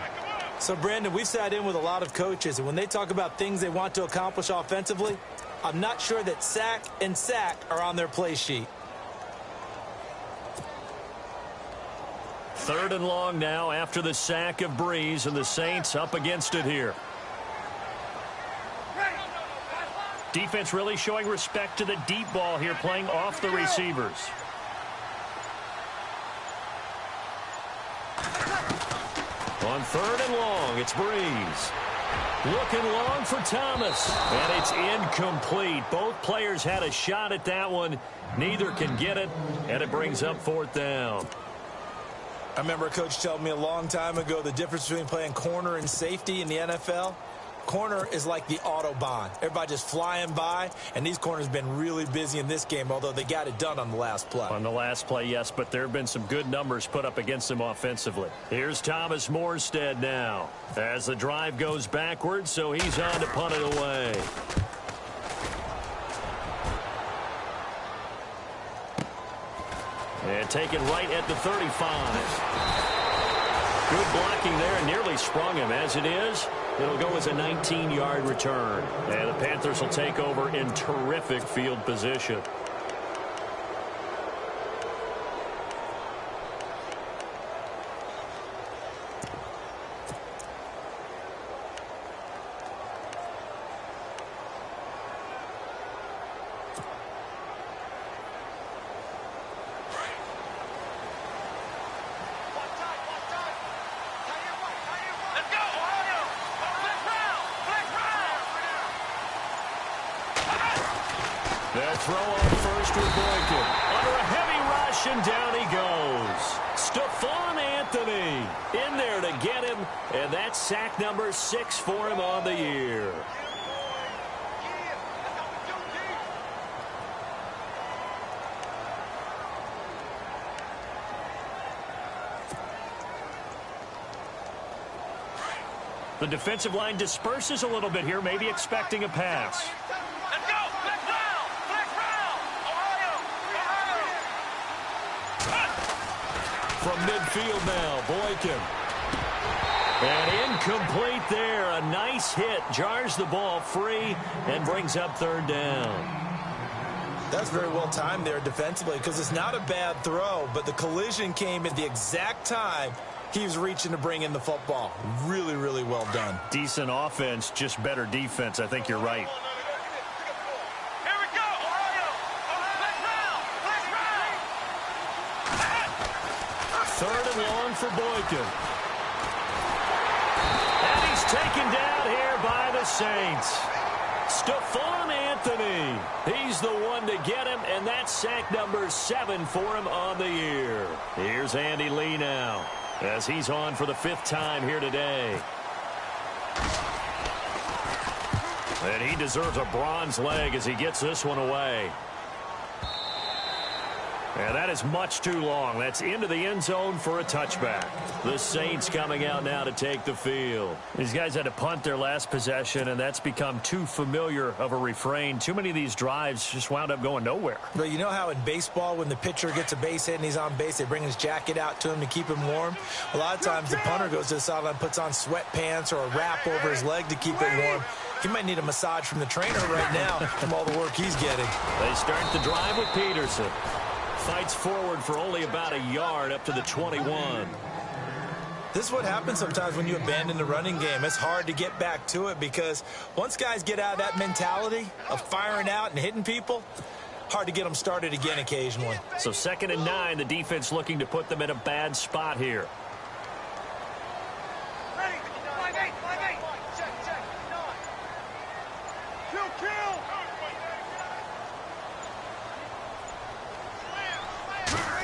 So, Brandon, we've sat in with a lot of coaches, and when they talk about things they want to accomplish offensively, I'm not sure that sack and sack are on their play sheet. 3rd and long now after the sack of Breeze, and the Saints up against it here. Defense really showing respect to the deep ball here, playing off the receivers. On 3rd and long, it's Breeze. Looking long for Thomas. And it's incomplete. Both players had a shot at that one. Neither can get it, and it brings up 4th down. I remember a coach telling me a long time ago the difference between playing corner and safety in the NFL. Corner is like the Autobahn. Everybody just flying by, and these corners have been really busy in this game, although they got it done on the last play. On the last play, yes, but there have been some good numbers put up against them offensively. Here's Thomas Morstead now as the drive goes backwards, so he's on to punt it away. And taken right at the 35. Good blocking there, and nearly sprung him. As it is, it'll go as a 19-yard return. And the Panthers will take over in terrific field position. They'll throw on first with Boykin. Under a heavy rush, and down he goes. Stephon Anthony in there to get him, and that's sack number 6 for him on the year. The defensive line disperses a little bit here, maybe expecting a pass. From midfield now, Boykin. And incomplete there. A nice hit. Jars the ball free and brings up 3rd down. That's very well timed there defensively, because it's not a bad throw, but the collision came at the exact time he was reaching to bring in the football. Really, really well done. Decent offense, just better defense. I think you're right. 3rd and long for Boykin. And he's taken down here by the Saints. Stephon Anthony. He's the one to get him, and that's sack number 7 for him on the year. Here's Andy Lee now as he's on for the 5th time here today. And he deserves a bronze leg as he gets this one away. And that is much too long. That's into the end zone for a touchback. The Saints coming out now to take the field. These guys had to punt their last possession, and that's become too familiar of a refrain. Too many of these drives just wound up going nowhere. But you know how in baseball, when the pitcher gets a base hit and he's on base, they bring his jacket out to him to keep him warm? A lot of times the punter goes to the sideline, puts on sweatpants or a wrap over his leg to keep it warm. He might need a massage from the trainer right now from all the work he's getting. They start the drive with Peterson. Fights forward for only about a yard up to the 21. This is what happens sometimes when you abandon the running game. It's hard to get back to it because once guys get out of that mentality of firing out and hitting people, hard to get them started again occasionally. So 2nd and 9, the defense looking to put them in a bad spot here.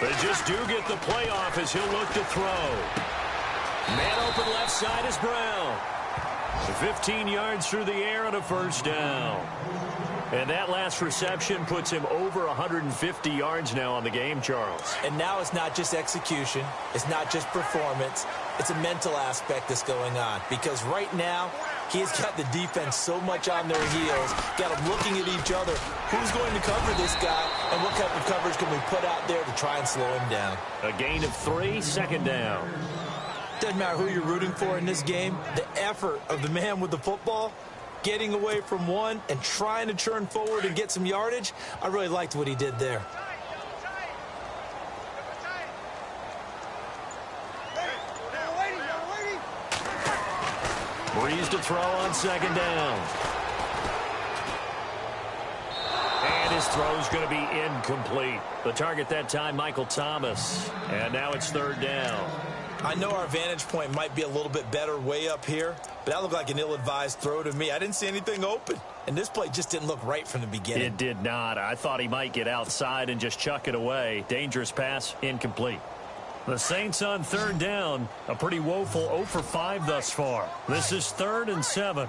They just do get the playoff as he'll look to throw. Man open left side is Brown. 15 yards through the air on a 1st down. And that last reception puts him over 150 yards now on the game, Charles. And now it's not just execution. It's not just performance. It's a mental aspect that's going on. Because right now, he's got the defense so much on their heels, got them looking at each other. Who's going to cover this guy, and what type of coverage can we put out there to try and slow him down? A gain of 3, 2nd down. Doesn't matter who you're rooting for in this game. The effort of the man with the football, getting away from one and trying to turn forward and get some yardage, I really liked what he did there. Breeze to throw on second down. And his throw's going to be incomplete. The target that time, Michael Thomas. And now it's third down. I know our vantage point might be a little bit better way up here, but that looked like an ill-advised throw to me. I didn't see anything open, and this play just didn't look right from the beginning. It did not. I thought he might get outside and just chuck it away. Dangerous pass, incomplete. The Saints on third down, a pretty woeful 0 for 5 thus far. This is 3rd and 7.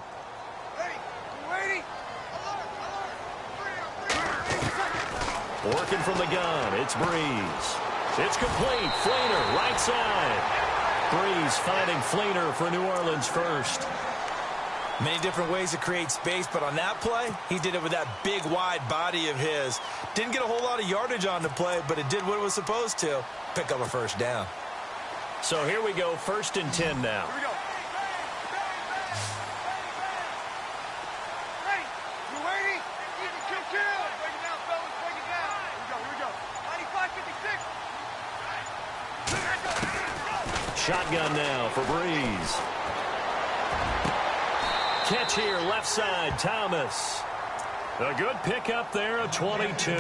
Working from the gun, it's Breeze. It's complete. Fleener, right side. Breeze finding Fleener for New Orleans first. Many different ways to create space, but on that play, he did it with that big, wide body of his. Didn't get a whole lot of yardage on the play, but it did what it was supposed to. Pick up a first down. So here we go, 1st and 10 now. Here we go. Ready? You ready? Kill. Break it down, fellas. Break it down. Here we go. 95-56. Shotgun now for Breeze. Catch here, left side, Thomas. A good pickup there, a 22.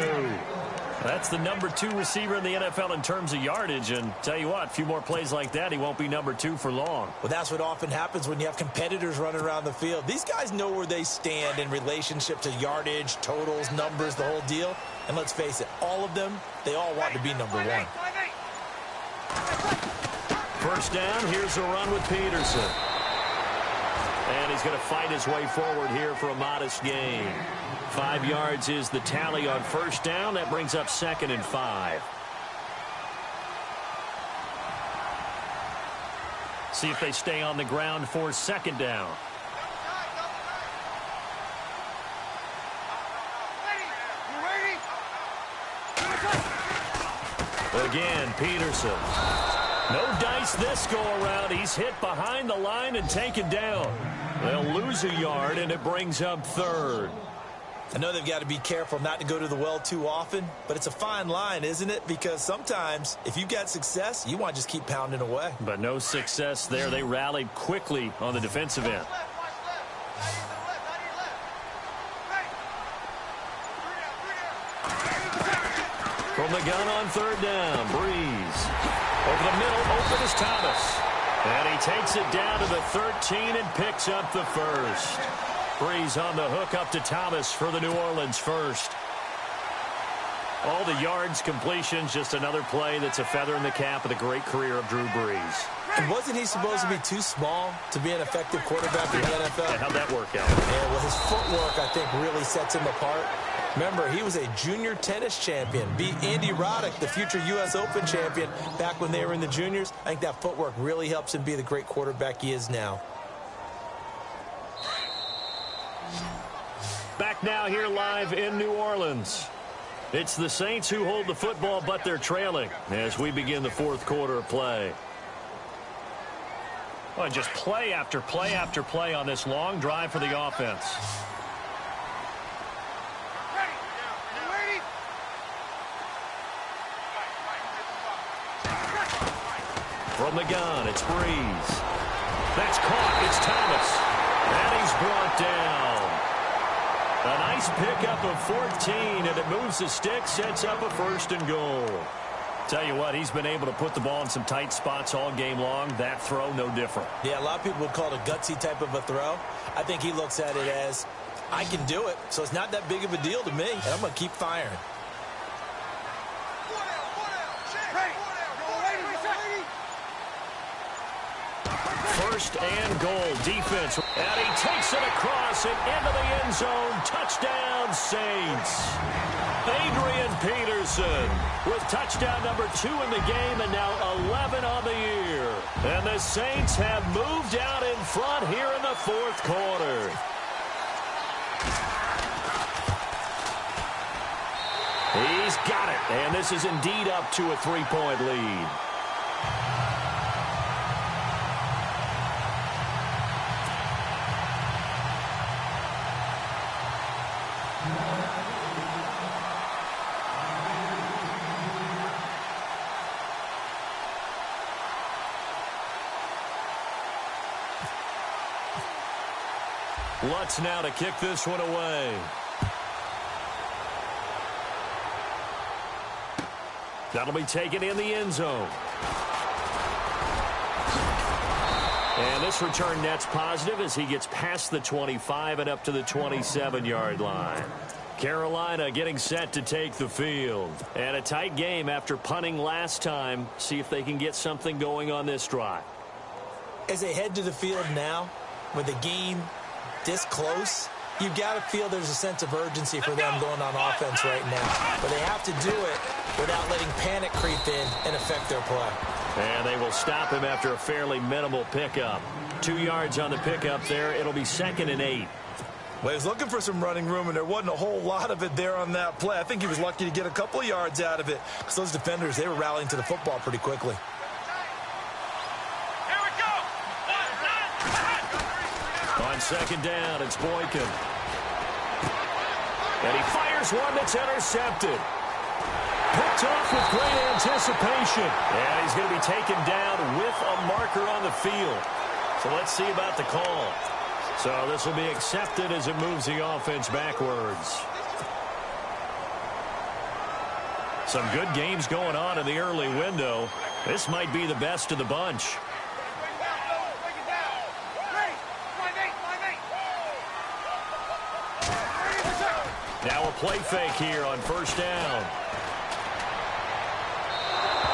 That's the number 2 receiver in the NFL in terms of yardage. And tell you what, a few more plays like that, he won't be number 2 for long. Well, that's what often happens when you have competitors running around the field. These guys know where they stand in relationship to yardage, totals, numbers, the whole deal. And let's face it, all of them, they all want to be number 1. First down, here's a run with Peterson. And he's going to fight his way forward here for a modest gain. 5 yards is the tally on first down. That brings up 2nd and 5. See if they stay on the ground for 2nd down. Again, Peterson. No dice this go-around. He's hit behind the line and taken down. They'll lose a yard, and it brings up 3rd. I know they've got to be careful not to go to the well too often, but it's a fine line, isn't it? Because sometimes, if you've got success, you want to just keep pounding away. But no success there. They rallied quickly on the defensive end. From the gun on 3rd down, Breeze. Over the middle, open is Thomas. And he takes it down to the 13 and picks up the first. Breeze on the hook up to Thomas for the New Orleans first. All the yards, completions, just another play that's a feather in the cap of the great career of Drew Brees. And wasn't he supposed to be too small to be an effective quarterback in the NFL? Yeah, how'd that work out? Yeah, well, his footwork, I think, really sets him apart. Remember, he was a junior tennis champion. Beat Andy Roddick, the future U.S. Open champion, back when they were in the juniors. I think that footwork really helps him be the great quarterback he is now. Back now here live in New Orleans. It's the Saints who hold the football, but they're trailing as we begin the 4th quarter of play. Well, just play after play after play on this long drive for the offense. From the gun, it's Breeze. That's caught. It's Thomas. And he's brought down. A nice pickup of 14, and it moves the stick, sets up a 1st and goal. Tell you what, he's been able to put the ball in some tight spots all game long. That throw, no different. Yeah, a lot of people would call it a gutsy type of a throw. I think he looks at it as, I can do it, so it's not that big of a deal to me, and I'm going to keep firing. First and goal, defense. And he takes it across and into the end zone. Touchdown, Saints. Adrian Peterson with touchdown number 2 in the game and now 11 on the year. And the Saints have moved out in front here in the 4th quarter. He's got it. And this is indeed up to a 3-point lead. Lutz now to kick this one away. That'll be taken in the end zone. And this return net's positive as he gets past the 25 and up to the 27-yard line. Carolina getting set to take the field. And a tight game after punting last time. See if they can get something going on this drive. As they head to the field now, with the game this close, you've got to feel there's a sense of urgency for them going on offense right now. But they have to do it without letting panic creep in and affect their play. And they will stop him after a fairly minimal pickup. 2 yards on the pickup there. It'll be 2nd and 8. Well, he was looking for some running room, and there wasn't a whole lot of it there on that play. I think he was lucky to get a couple of yards out of it because those defenders, they were rallying to the football pretty quickly. Here we go. On 2nd down, it's Boykin. And he fires one that's intercepted. Picked off with great anticipation. And he's going to be taken down with a marker on the field. So let's see about the call. So this will be accepted as it moves the offense backwards. Some good games going on in the early window. This might be the best of the bunch. Now a play fake here on 1st down.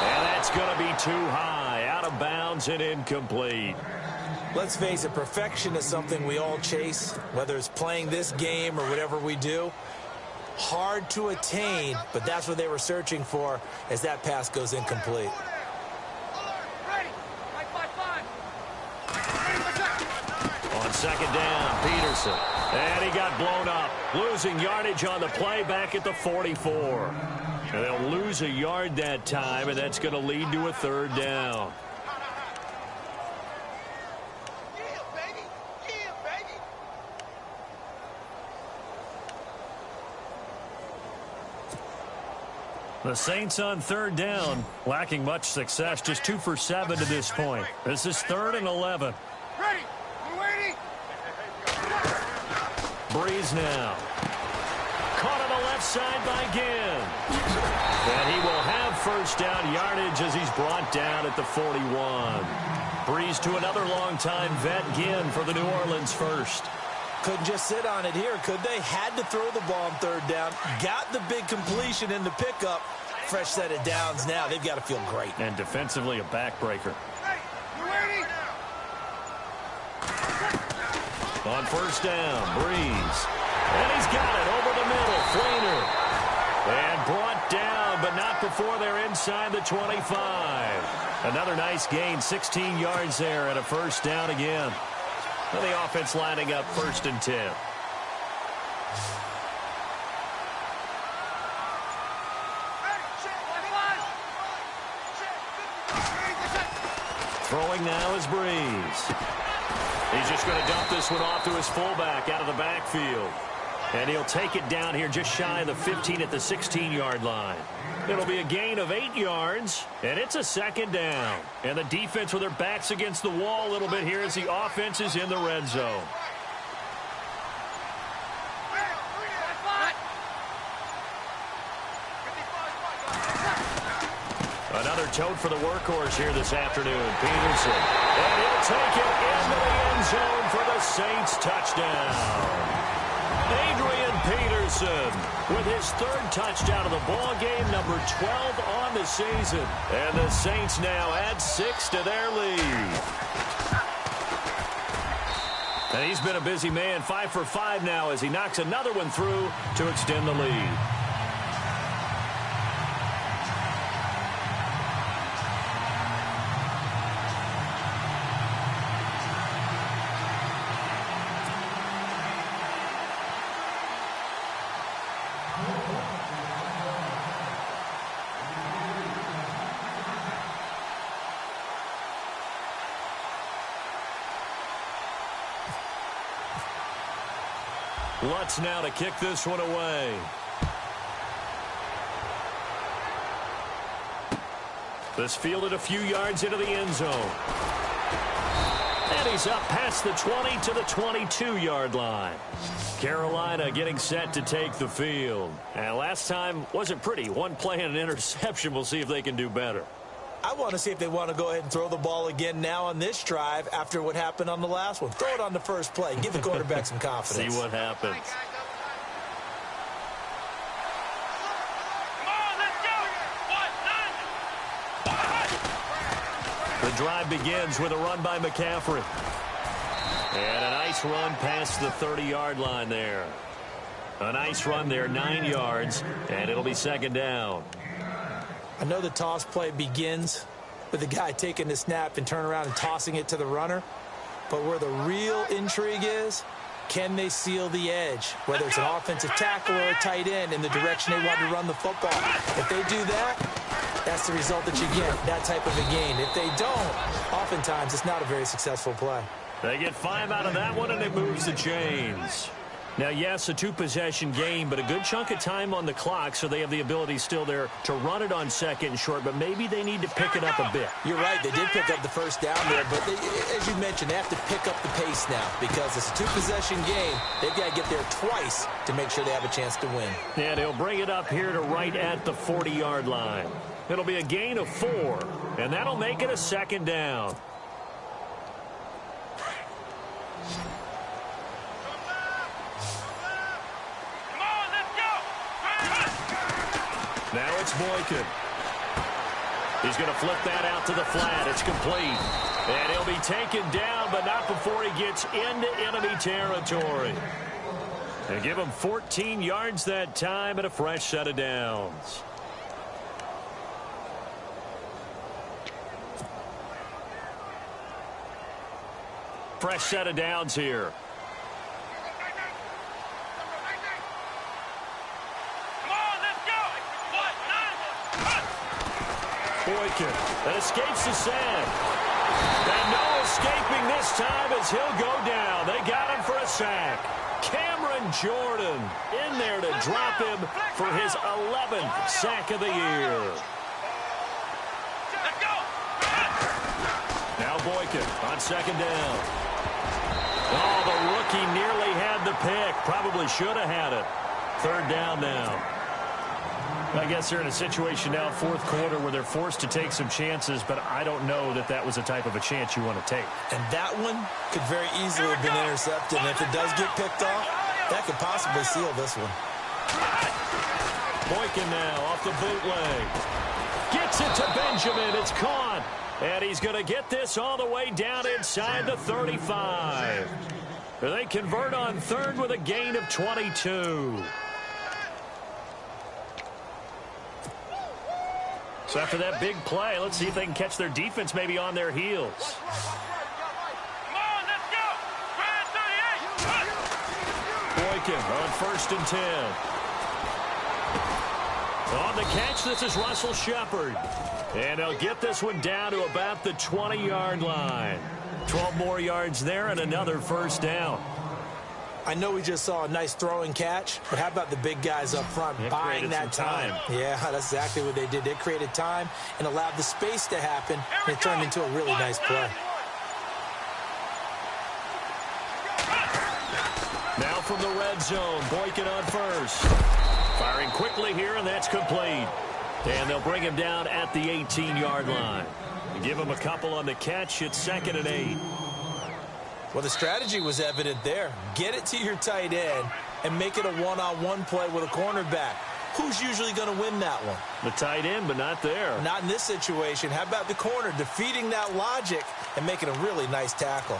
And that's going to be too high, out of bounds and incomplete. Let's face it, perfection is something we all chase, whether it's playing this game or whatever we do. Hard to attain, but that's what they were searching for as that pass goes incomplete. On 2nd down, Peterson. And he got blown up, losing yardage on the play back at the 44. And they'll lose a yard that time, and that's going to lead to a 3rd down. The Saints on 3rd down, lacking much success, just 2 for 7 to this point. This is 3rd and 11. Ready. We're waiting. Breeze now. Caught on the left side by Ginn. And he will have 1st down yardage as he's brought down at the 41. Breeze to another long-time vet, Ginn, for the New Orleans first. Couldn't just sit on it here, could they? Had to throw the ball on 3rd down. Got the big completion in the pickup. Fresh set of downs now. They've got to feel great. And defensively, a backbreaker. We're waiting. On 1st down, Breeze. And he's got it over the middle. Fleener. And brought down, but not before they're inside the 25. Another nice gain, 16 yards there and a 1st down again. And the offense lining up 1st and 10. Throwing now is Breeze. He's just going to dump this one off to his fullback out of the backfield. And he'll take it down here just shy of the 15 at the 16-yard line. It'll be a gain of 8 yards, and it's a 2nd down. And the defense with their backs against the wall a little bit here as the offense is in the red zone. Another tote for the workhorse here this afternoon, Peterson. And he'll take it into the end zone for the Saints touchdown. Adrian Peterson with his 3rd touchdown of the ball game, number 12 on the season. And the Saints now add 6 to their lead. And he's been a busy man, 5 for 5 now as he knocks another one through to extend the lead. Lutz now to kick this one away. This fielded a few yards into the end zone. And he's up past the 20 to the 22-yard line. Carolina getting set to take the field. And last time wasn't pretty. One play and an interception. We'll see if they can do better. I want to see if they want to go ahead and throw the ball again now on this drive after what happened on the last one. Throw it on the first play. Give the quarterback some confidence. See what happens. The drive begins with a run by McCaffrey. And a nice run past the 30-yard line there. A nice run there, 9 yards, and it'll be second down. I know the toss play begins with the guy taking the snap and turn around and tossing it to the runner. But where the real intrigue is, can they seal the edge? Whether it's an offensive tackle or a tight end in the direction they want to run the football. If they do that, that's the result that you get, that type of a gain. If they don't, oftentimes it's not a very successful play. They get 5 out of that one, and it moves the chains. Now, yes, a 2-possession game, but a good chunk of time on the clock, so they have the ability still there to run it on second and short, but maybe they need to pick it up a bit. You're right. They did pick up the first down there, but as you mentioned, they have to pick up the pace now because it's a 2-possession game. They've got to get there twice to make sure they have a chance to win. And he'll bring it up here to right at the 40-yard line. It'll be a gain of 4, and that'll make it a second down. Now it's Boykin. He's going to flip that out to the flat. It's complete. And he'll be taken down, but not before he gets into enemy territory. They give him 14 yards that time and a fresh set of downs. Fresh set of downs here. Boykin that escapes the sack. And no escaping this time as he'll go down. They got him for a sack. Cameron Jordan in there to drop him for his 11th sack of the year. Now Boykin on second down. Oh, the rookie nearly had the pick. Probably should have had it. Third down now. I guess they're in a situation now, fourth quarter, where they're forced to take some chances, but I don't know that that was the type of a chance you want to take. And that one could very easily have been intercepted, and if it does get picked off, that could possibly seal this one. Boykin now off the bootleg. Gets it to Benjamin. It's caught. And he's going to get this all the way down inside the 35. They convert on third with a gain of 22. So after that big play, let's see if they can catch their defense maybe on their heels. Boykin on 1st and 10. On the catch, this is Russell Shepard. And they'll get this one down to about the 20-yard line. 12 more yards there and another first down. I know we just saw a nice throwing catch, but how about the big guys up front buying that time? Yeah, that's exactly what they did. They created time and allowed the space to happen, and it turned into a really nice play. Now from the red zone, Boykin on first. Firing quickly here, and that's complete. And they'll bring him down at the 18-yard line. Give him a couple on the catch. It's 2nd and 8. Well, the strategy was evident there. Get it to your tight end and make it a one-on-one play with a cornerback. Who's usually going to win that one? The tight end, but not there. Not in this situation. How about the corner defeating that logic and making a really nice tackle?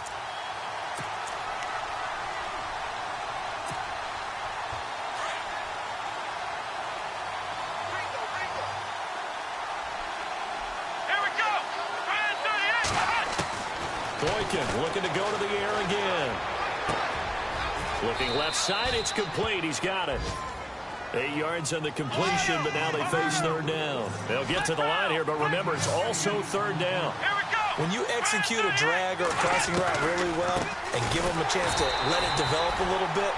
Boykin looking to go to the air again. Looking left side, it's complete. He's got it. 8 yards on the completion, but now they face third down. They'll get to the line here, but remember, it's also third down. When you execute a drag or a crossing route really well and give them a chance to let it develop a little bit,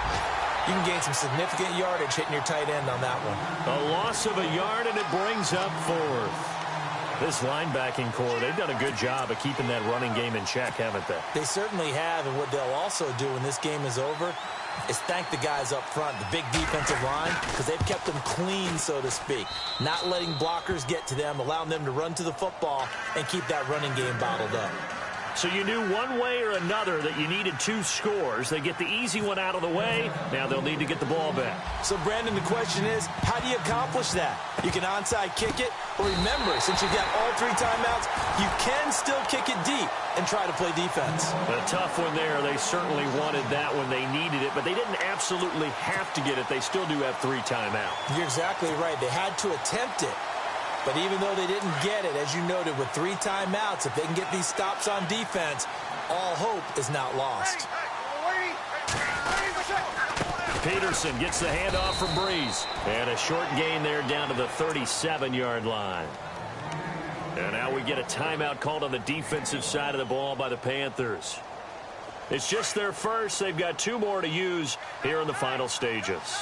you can gain some significant yardage hitting your tight end on that one. A loss of a yard, and it brings up fourth. This linebacking core, they've done a good job of keeping that running game in check, haven't they? They certainly have, and what they'll also do when this game is over is thank the guys up front, the big defensive line, because they've kept them clean, so to speak. Not letting blockers get to them, allowing them to run to the football and keep that running game bottled up. So you knew one way or another that you needed 2 scores. They get the easy one out of the way. Now they'll need to get the ball back. So, Brandon, the question is, how do you accomplish that? You can onside kick it, or remember, since you've got all 3 timeouts, you can still kick it deep and try to play defense. A tough one there. They certainly wanted that when they needed it, but they didn't absolutely have to get it. They still do have 3 timeouts. You're exactly right. They had to attempt it. But even though they didn't get it, as you noted, with 3 timeouts, if they can get these stops on defense, all hope is not lost. Peterson gets the handoff from Breeze. And a short gain there down to the 37-yard line. And now we get a timeout called on the defensive side of the ball by the Panthers. It's just their first. They've got 2 more to use here in the final stages.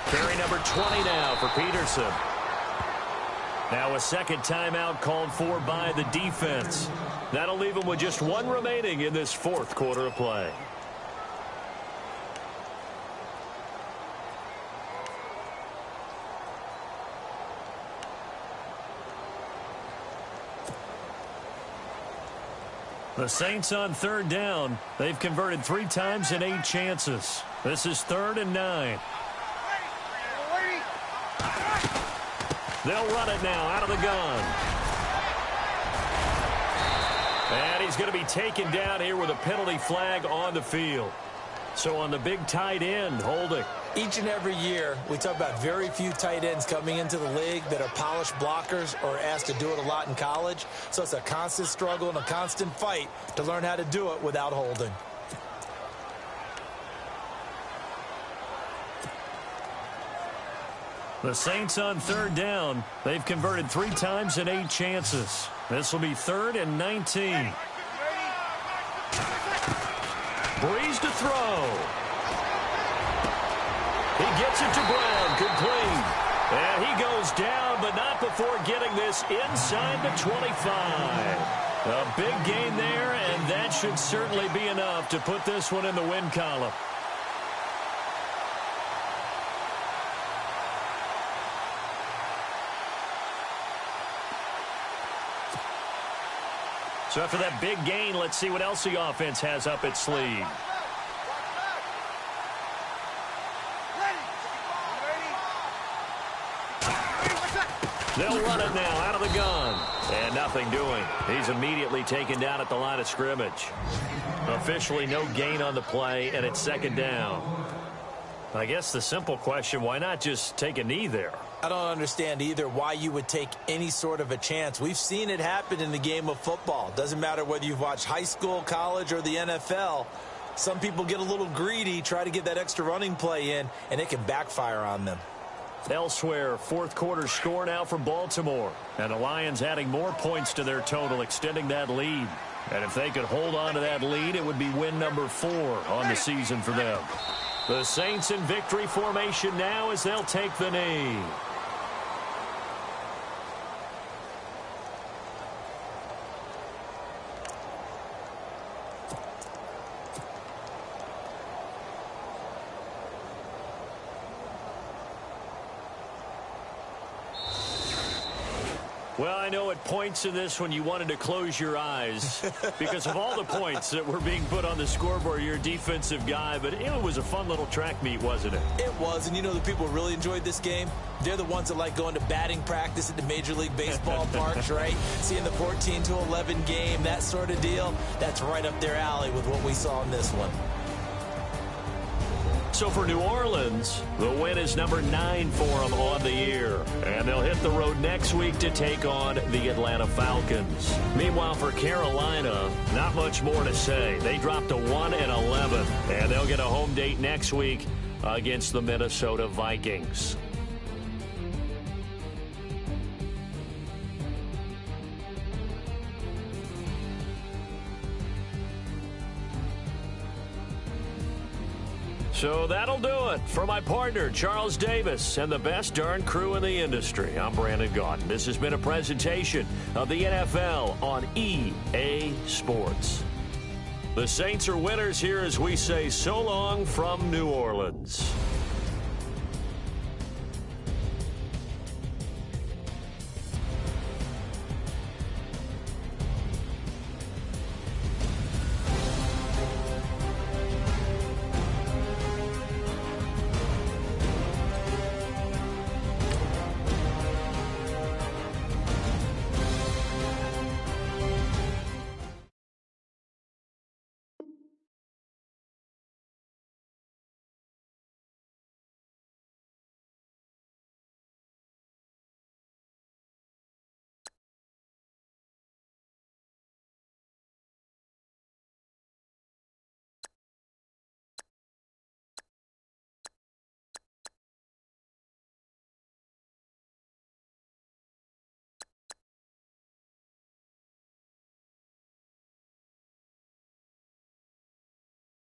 Carry number 20 now for Peterson. Now a second timeout called for by the defense. That'll leave them with just 1 remaining in this 4th quarter of play. The Saints on 3rd down. They've converted 3 times in 8 chances. This is 3rd and 9. They'll run it now out of the gun. And he's going to be taken down here with a penalty flag on the field. So on the big tight end, holding. Each and every year, we talk about very few tight ends coming into the league that are polished blockers or asked to do it a lot in college. So it's a constant struggle and a constant fight to learn how to do it without holding. The Saints on 3rd down. They've converted 3 times in 8 chances. This will be 3rd and 19. Breeze to throw. He gets it to Brown, complete. And he goes down, but not before getting this inside the 25. A big gain there, and that should certainly be enough to put this one in the win column. So after that big gain, let's see what else the offense has up its sleeve. They'll run it now out of the gun. And nothing doing. He's immediately taken down at the line of scrimmage. Officially no gain on the play, and it's 2nd down. I guess the simple question, why not just take a knee there? I don't understand either why you would take any sort of a chance. We've seen it happen in the game of football. Doesn't matter whether you've watched high school, college, or the NFL. Some people get a little greedy, try to get that extra running play in, and it can backfire on them. Elsewhere, 4th quarter score now from Baltimore. And the Lions adding more points to their total, extending that lead. And if they could hold on to that lead, it would be win number 4 on the season for them. The Saints in victory formation now as they'll take the knee. Well, I know at points in this when you wanted to close your eyes because of all the points that were being put on the scoreboard. You're a defensive guy, but it was a fun little track meet, wasn't it? It was, and you know the people who really enjoyed this game? They're the ones that like going to batting practice at the Major League Baseball parks, right? Seeing the 14-11 game, that sort of deal. That's right up their alley with what we saw in this one. So for New Orleans, the win is number 9 for them on the year. And they'll hit the road next week to take on the Atlanta Falcons. Meanwhile, for Carolina, not much more to say. They dropped to 1-11, and they'll get a home date next week against the Minnesota Vikings. So that'll do it. For my partner, Charles Davis, and the best darn crew in the industry, I'm Brandon Gaudin. This has been a presentation of the NFL on EA Sports. The Saints are winners here as we say so long from New Orleans.